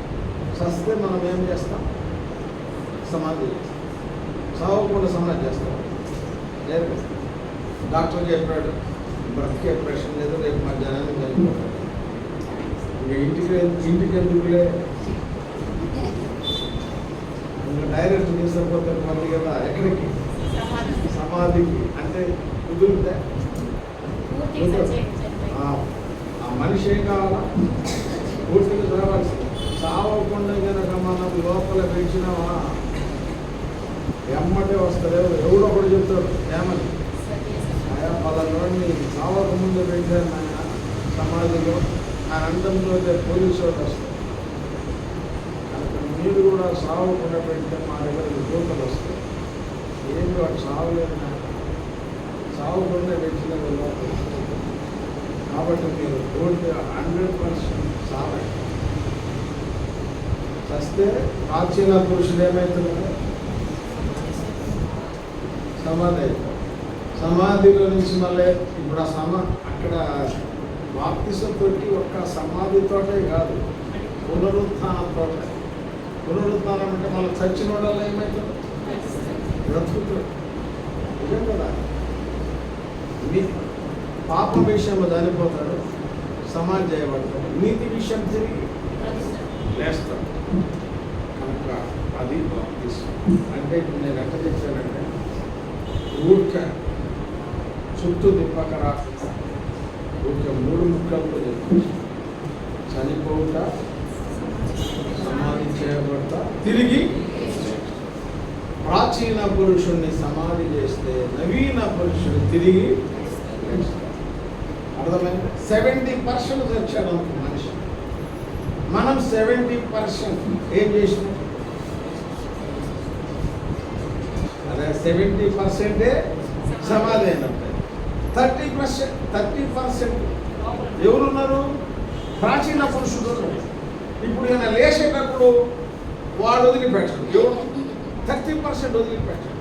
చస్తే మనం ఏం చేస్తాం? సమాధి చేస్తాం. చావకుండా సమాధి చేస్తాం. లేదు, డాక్టర్ చెప్పాడు బ్రతికే ప్రశ్న లేదు, రేపు మధ్యాహ్నానికి చనిపోతాడు. ఇంకా ఇంటికి ఎందుకులే, ఇంకా డైరెక్ట్ తీసుకపోతే మళ్ళీ కదా ఎక్కడికి? సమాధికి. అంటే కుదురుతే ఆ మనిషి ఏం కావాలా? పూర్తిగా చదవాల్సింది. చావకుండా కనుక మనం లోపల పెంచినావా ఎమ్మటే వస్తారు. ఎవడో ఒకటి చెప్తాడు ఏమని, ఆయా పలానోడిని చావక ముందు పెంచాను ఆయన సమాధిలో, ఆ అంతంలో పోలీసు వాళ్ళు వస్తారు. కనుక మీరు కూడా చావకుండా పెడితే మా దగ్గర దూతలు వస్తాయి. ఏమి వాడు చావలేదు, చావకుండా పెంచిన లోపల. కాబట్టి మీరు పూర్తిగా 100% చావండి. చస్తే ప్రాచీన పురుషుడు ఏమవుతున్నాడు? సమాధి అవుతాడు. సమాధిలో నుంచి మళ్ళీ ఇప్పుడు అక్కడ బాప్తిసంతో ఒక్క సమాధితోటే కాదు, పునరుత్థానంతో. పునరుత్థానం అంటే మళ్ళీ చచ్చిన వాళ్ళ ఏమవుతాడు? బ్రతుకుతాడు. నిజం కదా. పాపం విషయంలో చనిపోతాడు, సమాధి చేయబడతాడు. నీతి విషయం తిరిగి లేస్తాడు. కనుక అది బాప్తిసం. అంటే ఇప్పుడు నేను ఎక్కడ చెప్పానంటే ఊరిక చుట్టూ దిప్పకరా ఊరిక 3 ముక్కలతో చెప్పి చనిపోవుట, సమాధి చేయబడతా, తిరిగి ప్రాచీన పురుషుణ్ణి సమాధి చేస్తే నవీన పురుషుడు తిరిగి అర్థమైంది. 70% తెచ్చాడు అనుకో మనిషి. మనం 70% ఏం చేసినాం? అదే 70% సమాధి అయినట్టు. 30% ఎవరున్నారు? ప్రాచీన పురుషుడు. ఇప్పుడు ఈయన లేచేటప్పుడు వాడు వదిలిపెట్టాడు. ఎవరు? 30% వదిలిపెట్టాడు.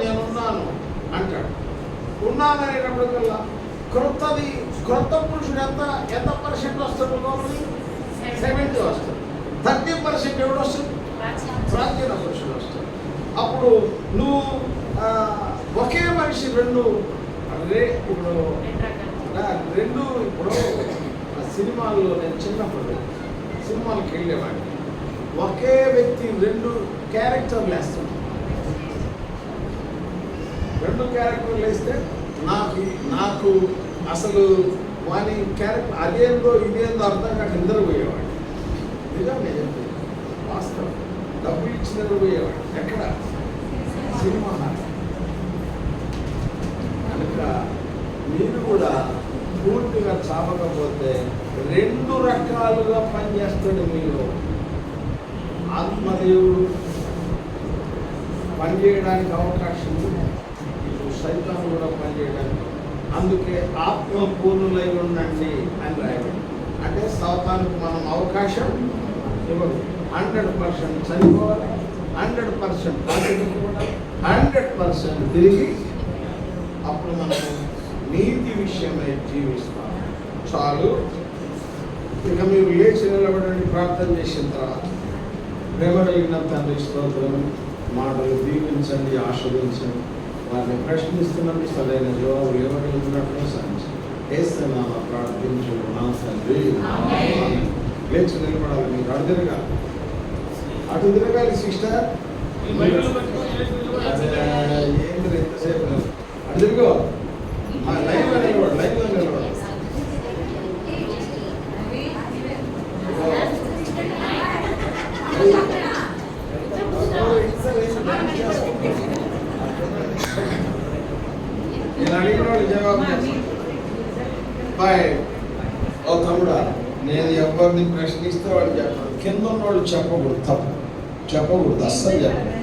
నేనున్నాను అంటాడు. ఉన్నాను అనేటప్పటికల్లా క్రొత్త పురుషుడు ఎంత పర్సెంట్ వస్తాడు? 70 వస్తాడు. 30% ఎవడు వస్తాడు? ప్రాచీన పురుషుడు వస్తాడు. అప్పుడు నువ్వు ఒకే మనిషి రెండు సినిమాల్లో నేను చిన్నప్పుడు సినిమాలకు వెళ్ళేవాడిని. ఒకే వ్యక్తి 2 క్యారెక్టర్లు వేస్తాడు. 2 క్యారెక్టర్లు వేస్తే నాకు అసలు వాని క్యారెక్టర్ అదేందో ఇదేందో అర్థం కాక ఇద్దరు పోయేవాడు. నిజం నేను చెప్పేది వాస్తవం. డబ్బులు ఇచ్చినట్టు పోయేవాడు. ఎక్కడ? సినిమా. కనుక మీరు కూడా పూర్తిగా చావకపోతే 2 రకాలుగా పనిచేస్తాడు మీరు. ఆత్మదేవుడు పనిచేయడానికి అవకాశం ఉంది, ఇప్పుడు సైతాను కూడా పనిచేయడానికి. అందుకే ఆత్మ పూర్ణులై ఉండండి అని రాయబడి. అంటే సైతానుకు మనం అవకాశం ఇవ్వదు. 100% చనిపోవాలి, 100% పాటించుకోవాలి, 100% తిరిగి అప్పుడు మనం నీతి విషయమై జీవిస్తాం. చాలు. ఇక మీరు లేచి నిలబడండి. ప్రార్థన చేసిన తర్వాత ప్రేమ కలిగిన తండ్రి స్తోత్రం, మాటలు దీవించండి, ఆస్వాదించండి. వారిని ప్రశ్నిస్తున్నట్టు సరైన జవాబులు ఇవ్వగలుగుతున్నట్లు సాధించండి. ఏస్తున్నామా ప్రార్థించు నా తండ్రి. లేచి నిలబడాలి. మీరు అటు తిరగాలి సిస్టర్. ఏంటి ఎంతసేపు అటు తిరుగు. లైన్లో నిలబడు. నేను అడిగిన వాళ్ళు జవాబు బాయ్. ఓ తమ్ముడా, నేను ఎవరిని ప్రశ్నిస్తే వాళ్ళు చెప్పాలి. కింద ఉన్నవాళ్ళు చెప్పకూడదు, తప్పు చెప్పకూడదు, అస్సలు చెప్పకూడదు.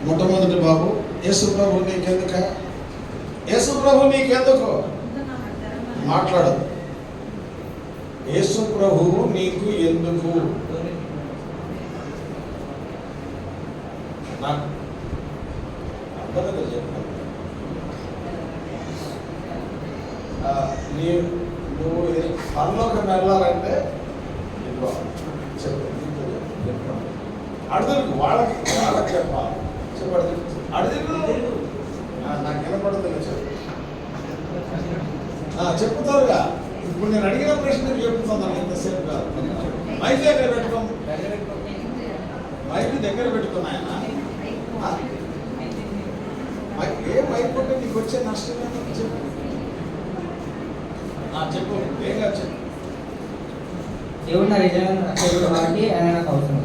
మొట్టమొదటి బాబు, యేసు ప్రభు నీకెందుక? యేసు ప్రభు నీకెందుకు? మాట్లాడదు. యేసు ప్రభువు నీకు ఎందుకు? పద్ధతి చెప్పు. నువ్వు పరలోకం వెళ్ళాలంటే ఇదిగో చెప్పు. అడుగులకు వాళ్ళకి చెప్పాలి. చెప్పడు అడుగు నాకు వినపడుతుంది. చెప్పుతారుగా. ఇప్పుడు నేను అడిగిన ప్రశ్న చెప్తున్నాను. ఎంతసేపు కాదు. మైక్ దగ్గర పెట్టుకో. మైక్ దగ్గర పెట్టుకున్నాయన. ఏ మైక్ ఉంటే నీకు వచ్చే నష్టం చెప్పు. చెప్పు ఏం కాదు చెప్పు. దేవుడు నా నిజమైన రక్షకుడు కాబట్టి ఆయన నాకు అవసరం.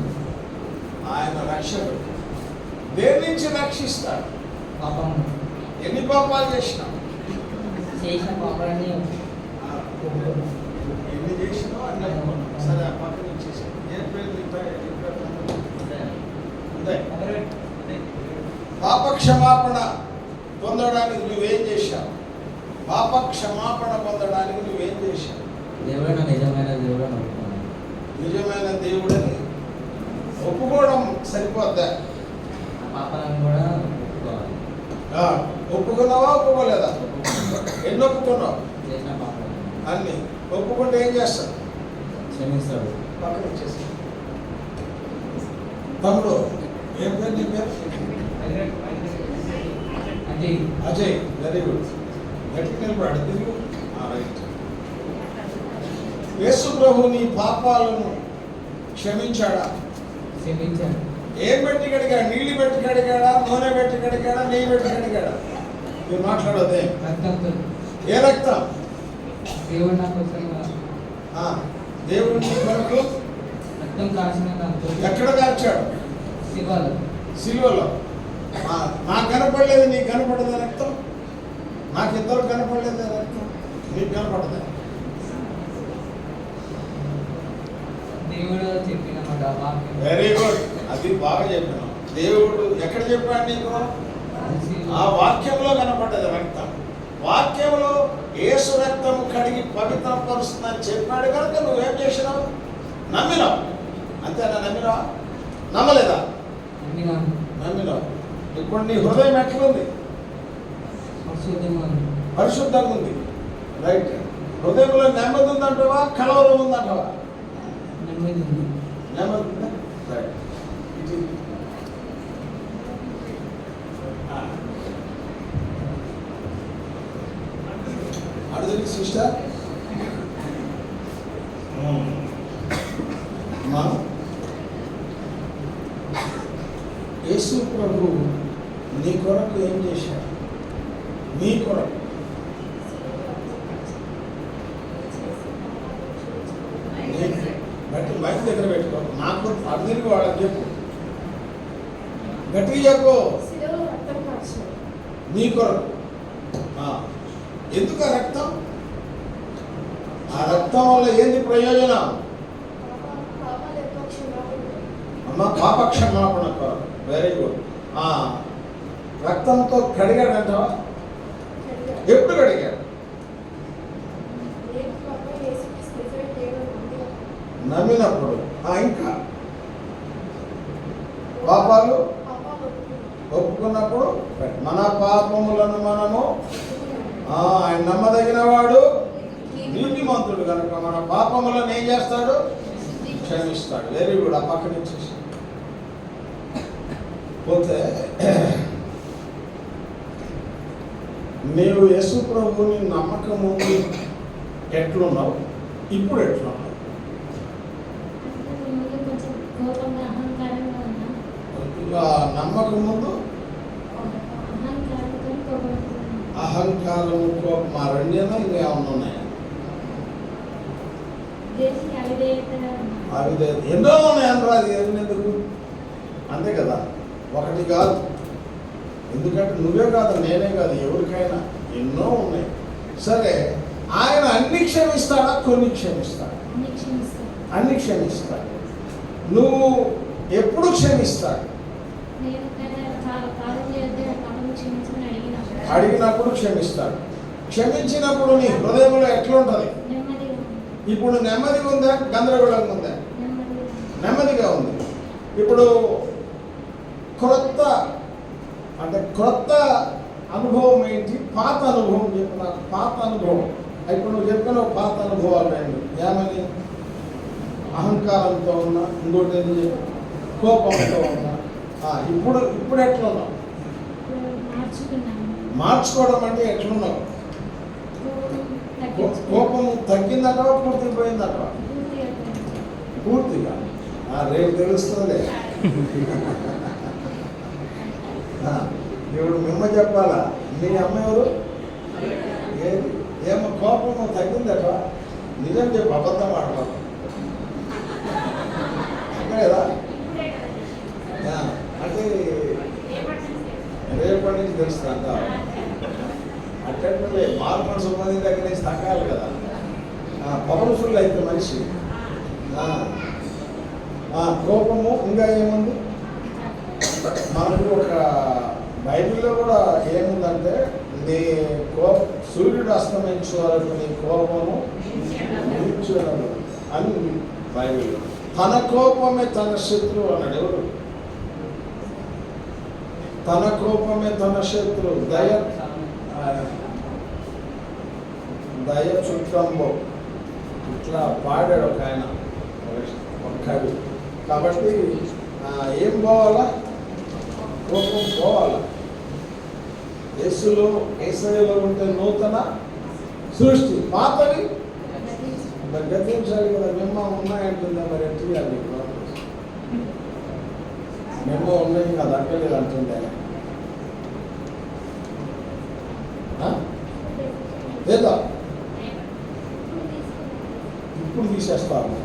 ఆయన రక్షకుడు. దేని నుంచి రక్షిస్తాడు? పాపం. ఎన్ని పాపాలు చేసినా? చేసిన పాపాలని ఎన్ని చేసినా అన్నీ సరే ఆ పక్కన ఇచ్చేసి ఏ పేరు పాప క్షమాపణ పొందడానికి నువ్వేం చేశావు? పాప క్షమాపణ పొందడానికి నువ్వేం చేశావు? దేవుడు నా నిజమైన దేవుడు అనుకున్నాను. నిజమైన దేవుడని ఒప్పుకోవడం సరిపోద్దా? పాపాలను కూడా ఒప్పుకోవాలి. ఒప్పుకున్నావా ఒప్పుకోలేదా? ఎన్ని ఒప్పుకున్నావు? చేసిన పాపాలు అన్ని ఒప్పుకుంటే ఏం చేస్తావు? క్షమిస్తాడు. పక్కన వచ్చేసి తమ్ముడు ఏం పేరు నీ పేరు? అజయ్. అజయ్. Very good. గట్టిగా నిలబడు. తిరుగు. రైట్. యేసు ప్రభు నీ పాపాలను క్షమించాడా? క్షమించాడు. ఏం పెట్టి కడిగాడు? నీళ్ళు పెట్టి కడిగాడా? నూనె పెట్టి కడిగాడా? నెయ్యి పెట్టి కడిగాడా? మీరు మాట్లాడదే. రక్తంతో. ఏ రక్తం? దేవుడు నా కోసం దేవుడు నీ కొరకు రక్తం కాసిన దాంతో. ఎక్కడ కార్చాడు? శివాలు. సిలువలో. నాకు కనపడలేదు, నీకు కనపడదా రక్తం? నాకు ఇద్దరు కనపడలేదు రక్తం, నీకు కనపడదా? దేవుడు చెప్పిన మాట వాక్యం. Very good. అది బాగా చెప్పినావు. దేవుడు ఎక్కడ చెప్పాడు నీకు? ఆ వాక్యంలో కనపడ్డది రక్తం. వాక్యంలో యేసు రక్తం కడిగి పవిత్రపరుస్తుందని చెప్పాడు కనుక నువ్వేం చేసినావు? నమ్మినావు. అంతేనా? నమ్మినావా? నమ్మలేదా? నమ్మినావు. ఇప్పుడు నీ హృదయం ఎట్లుంది? పరిశుద్ధంగా ఉంది. రైట్. హృదయంలో నెమ్మది ఉందంటావా? కలవరం ఉందంటావా? నెమ్మది ఉంది. నెమ్మది ఉందా? రైట్. అడుగు సిస్టర్. యేసు ప్రభు నీ కొరకు ఏం చేశాడు? నీ కొరకు గట్టి మైక్ దగ్గర పెట్టుకో. నాకు అందరికి వాళ్ళకి చెప్పు. గట్టిగా చెప్పు. నీ కొరకు. ఎందుకు ఆ రక్తం? ఆ రక్తం వల్ల ఏంది ప్రయోజనం? అమ్మ పాప క్షమాపణ కొరకు. Very good. రక్తంతో కడిగాడంటావా? ఎప్పుడు కడిగాడు? నమ్మినప్పుడు. ఇంకా పాపాలు ఒప్పుకున్నప్పుడు. మన పాపములను మనము ఆయన నమ్మదగిన వాడు, నీతిమంతుడు కనుక మన పాపములను ఏం చేస్తాడు? క్షమిస్తాడు. Very good. ఆ పక్కన నుంచి పోతే నీవు యేసు ప్రభుని నమ్మకం ముందు ఎట్లున్నావు? ఇప్పుడు ఎట్లున్నావు? నమ్మకం ముందు అహంకారం, కోపం, ఆ రెండేనా ఇంకా ఏమన్నా ఉన్నాయా? అవి ఎన్నో ఉన్నాయనరా. అది ఎందుకు? అంతే కదా. ఒకటి కాదు. ఎందుకంటే నువ్వే కాదు, నేనే కాదు, ఎవరికైనా ఎన్నో ఉన్నాయి. సరే, ఆయన అన్ని క్షమిస్తాడా? కొన్ని క్షమిస్తాడు. అన్ని క్షమిస్తాడు. నువ్వు ఎప్పుడు క్షమిస్తాడు? అడిగినప్పుడు క్షమిస్తాడు. క్షమించినప్పుడు నీ హృదయంలో ఎట్లుంటుంది? ఇప్పుడు నెమ్మదిగా ఉందా? గందరగోళంగా ఉందా? నెమ్మదిగా ఉంది. ఇప్పుడు క్రొత్త అంటే క్రొత్త అనుభవం ఏంటి, పాత అనుభవం చెప్పు నాకు. పాత అనుభవం ఇప్పుడు నువ్వు చెప్పిన పాత అనుభవాలు ఏంటి? ఏమని? అహంకారంతో ఉన్నా, ఇంకోటి ఏది చెప్పు, కోపంతో ఉన్నా. ఇప్పుడు ఎట్లున్నావు? మార్చుకోవడం అంటే ఎట్లున్నావు? కోపం తగ్గిందటవా పూర్తిగా పోయిందటవా? పూర్తిగా. రేపు తెలుస్తుంది. ఇప్పుడు మిమ్మ చెప్పాలా? మీ అమ్మ ఎవరు? ఏది? ఏమో కోపం తగ్గిందట? నిజం చెప్పు, అబద్ధం ఆడతాను కదా. అంటే రేపటి నుంచి తెలుస్తుందంట. అంటే మార్పులు సంబంధించిన దగ్గర నుంచి తగ్గాలి కదా. పవర్ఫుల్ అయితే మనిషి. కోపము ఇంకా ఏముంది మనకు? ఒక బైబిల్లో కూడా ఏముందంటే, నీ సూర్యుడు అస్తమించే వరకు నీ కోపము అని బైబిల్లో. తన కోపమే తన శత్రువు అన్నాడు. ఎవరు? తన కోపమే తన శత్రువు. దయ చుట్టంబో ఇట్లా పాడాడు ఒక ఆయన, ఒక కవి. కాబట్టి ఏం పోవాలా? కోపం పోవాలా. యేసులో ఉంటే నూతన సృష్టి, పాతవి గతించాలి కదా. మేము ఉన్నాయంటుందా? మరి ఎట్టియాలి? మేము ఉన్నాయి కదా, అక్కర్లేదు అంటుండే లేదా? ఇప్పుడు తీసేస్తాము.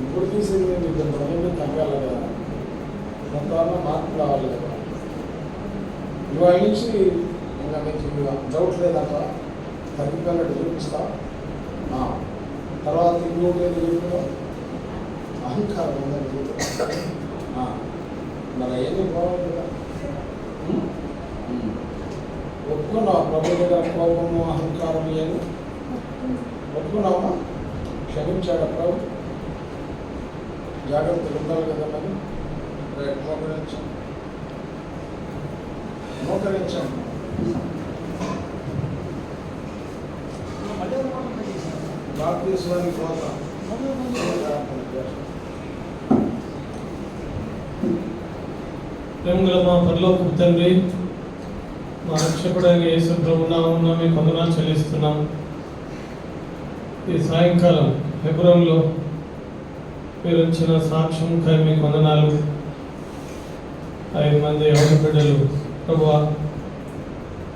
ఇప్పుడు తీసేది మీకు ముందు తగ్గాలి కదా, కొంతవల్ల మార్పు రావాలి కదా. ఇవాళ నుంచి ఇంకా మీకు డౌట్ లేదంట, తగ్గిపోయినట్టు చూపిస్తా. తర్వాత ఇంకోటి ఏది చెప్పినా అహంకారం ఉందని చూపిస్తా. మరి ఏమీ బాగుంది కదా. ఒప్పుకున్నావా ప్రభు దగ్గర కోపము, అహంకారం ఏమి ఒప్పుకున్నావా? క్షమించాడు ప్రభు. జాగ్రత్తలు ఉండాలి కదా. మరి మోకరించండి. బాప్తిస్మానికి పోతాం. ప్రేమగల మా పరలోకపు తండ్రి, మా రక్షకుడైన యేసు ప్రభు నామమున మీకు వందనాలు చెల్లిస్తున్నాం. ఈ సాయంకాలం హెబ్రోన్లో మీరు వచ్చిన సాక్ష్యంకై మీకు వందనాలు. 5 మంది యవన బిడ్డలు ప్రభువా,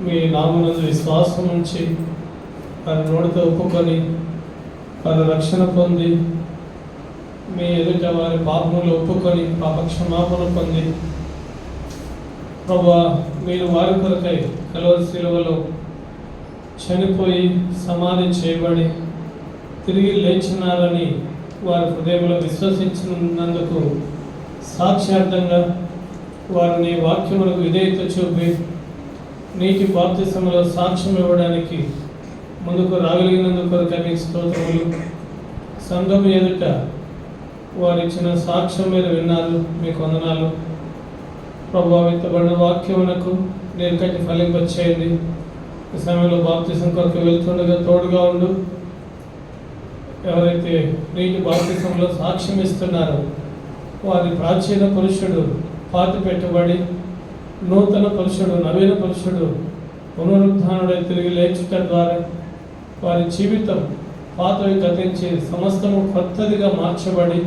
మీ నామమునందు విశ్వాసం ఉంచి వారి నోటితో ఒప్పుకొని వారి రక్షణ పొంది, మీ ఎదుట వారి పాపములు ఒప్పుకొని పాపక్షమాపణ పొంది ప్రభువా, మీరు వారి కొరకై కలువరి శిలువలో చనిపోయి సమాధి చేయబడి తిరిగి లేచినారని వారి హృదయంలో విశ్వసించినందుకు సాక్ష్యార్థంగా వారిని వాక్యములకు విధేయత చూపి నీటి బాప్తిసంలో సాక్ష్యం ఇవ్వడానికి ముందుకు రాగలిగినందుకు కొరకై మీకు స్తోత్రములు. సంఘం ఎదుట వారు ఇచ్చిన సాక్ష్యం మీద విన్నారు, మీకు వందనాలు. ప్రభావితపడిన వాక్యమునకు నేను కట్టి ఫలింపచేయండి. ఈ సమయంలో బాప్తిసం కొరకు వెళ్తుండగా తోడుగా ఉండు. ఎవరైతే నీటి బాప్తిసంలో సాక్ష్యం ఇస్తున్నారో వారి ప్రాచీన పురుషుడు పాతి పెట్టబడి నూతన పురుషుడు, నవీన పురుషుడు పునరుద్ధానుడై తిరిగి లేచుట ద్వారా వారి జీవితం పాతవి గతించి సమస్తము కొత్తదిగా మార్చబడి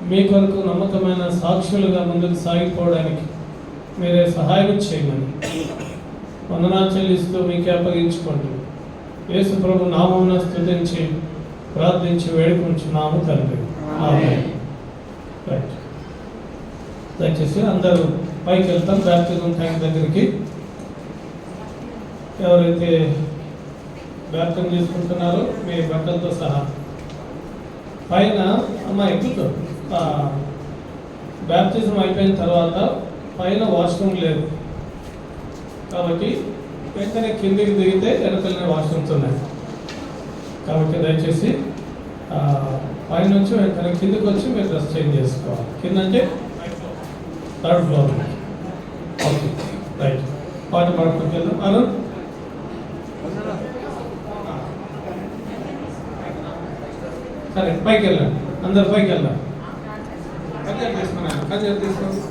మీ కొరకు నమ్మకమైన సాక్షులుగా ముందుకు సాగిపోవడానికి మీరే సహాయం చేయమని వందనాలు చెల్లిస్తూ మీకే అప్పగించుకోండి. యేసు ప్రభు నామమున స్తుతించి ప్రార్థించి వేడుకుంటున్నాము తండ్రి. ఆమేన్. రైట్, దయచేసి అందరూ పైకి వెళ్తాం బ్యాప్టిజం ట్యాంక్ దగ్గరికి. ఎవరైతే బ్యాప్టిజం తీసుకుంటున్నారో మీ బట్టలతో సహా పైన అమ్మ ఎక్కుతూ బ్యాప్టిజం అయిపోయిన తర్వాత పైన వాష్రూమ్ లేదు కాబట్టి వెంటనే కిందికి దిగితే వెనకలనే వాష్రూమ్స్ ఉన్నాయి. కాబట్టి దయచేసి పైన నుంచి వెంటనే కిందికి వచ్చి మీరు డ్రెస్ చేంజ్ చేసుకోవాలి. కింద అంటే థర్డ్ ఫ్లోర్. Okay right. పాట పాడుకుంటూ వెళ్దాం. అను సరే పైకి వెళ్ళండి, అందరు పైకి వెళ్ళండి. కజర్ తీసుకున్నాను, కజర్ తీసుకోండి.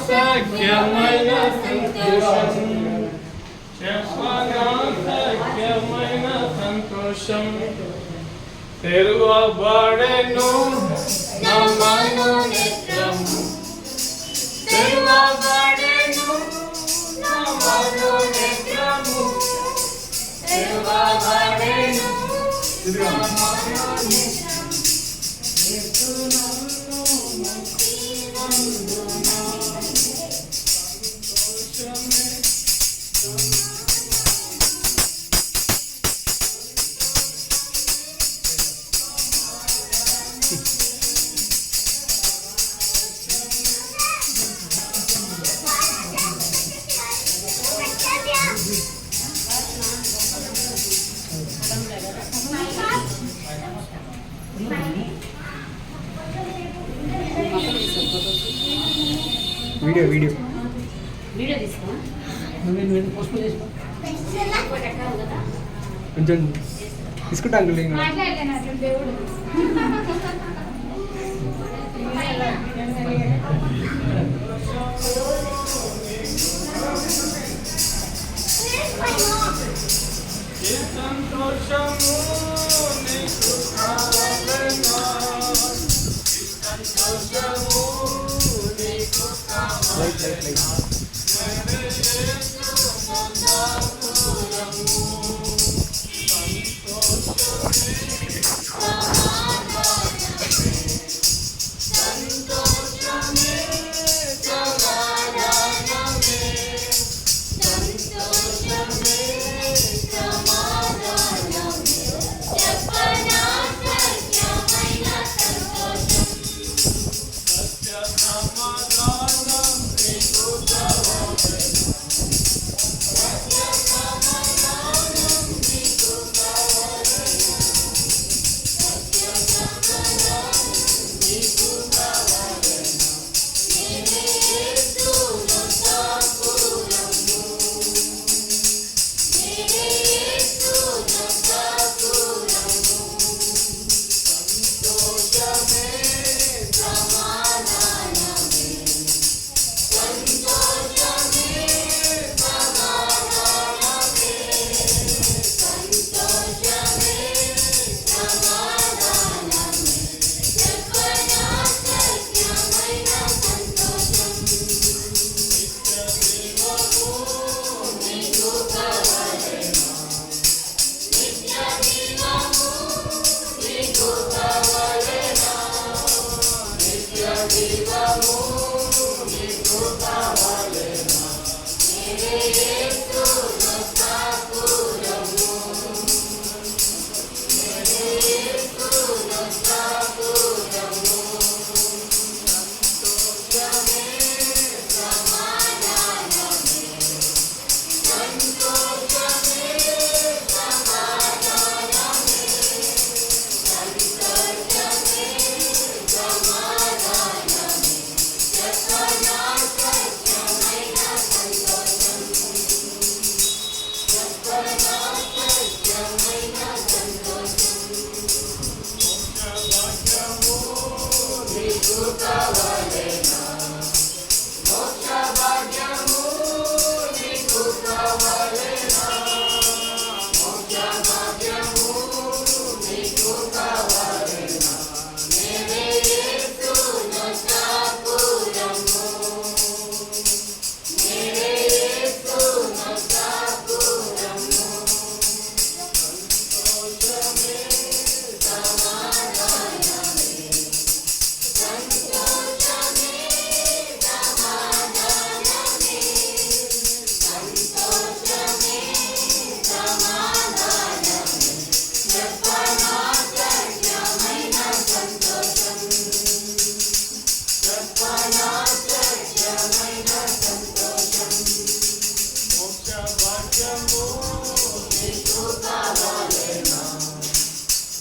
సఖ్యమైన సంతోషం తెరువబడెను నా మనోనేత్రము, తెరువబడెను నా మనోనేత్రము, తెరువబడెను నా మనోనేత్రము. వీడియో వీడియో వీడియో తీసుకో. కొంచెం తీసుకుంటాను. మాట్లాడలేను దేవుడు. సంతోషము నీకు కావాలనా, సంతోషము నీకు కావాలనా,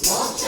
మోక్ష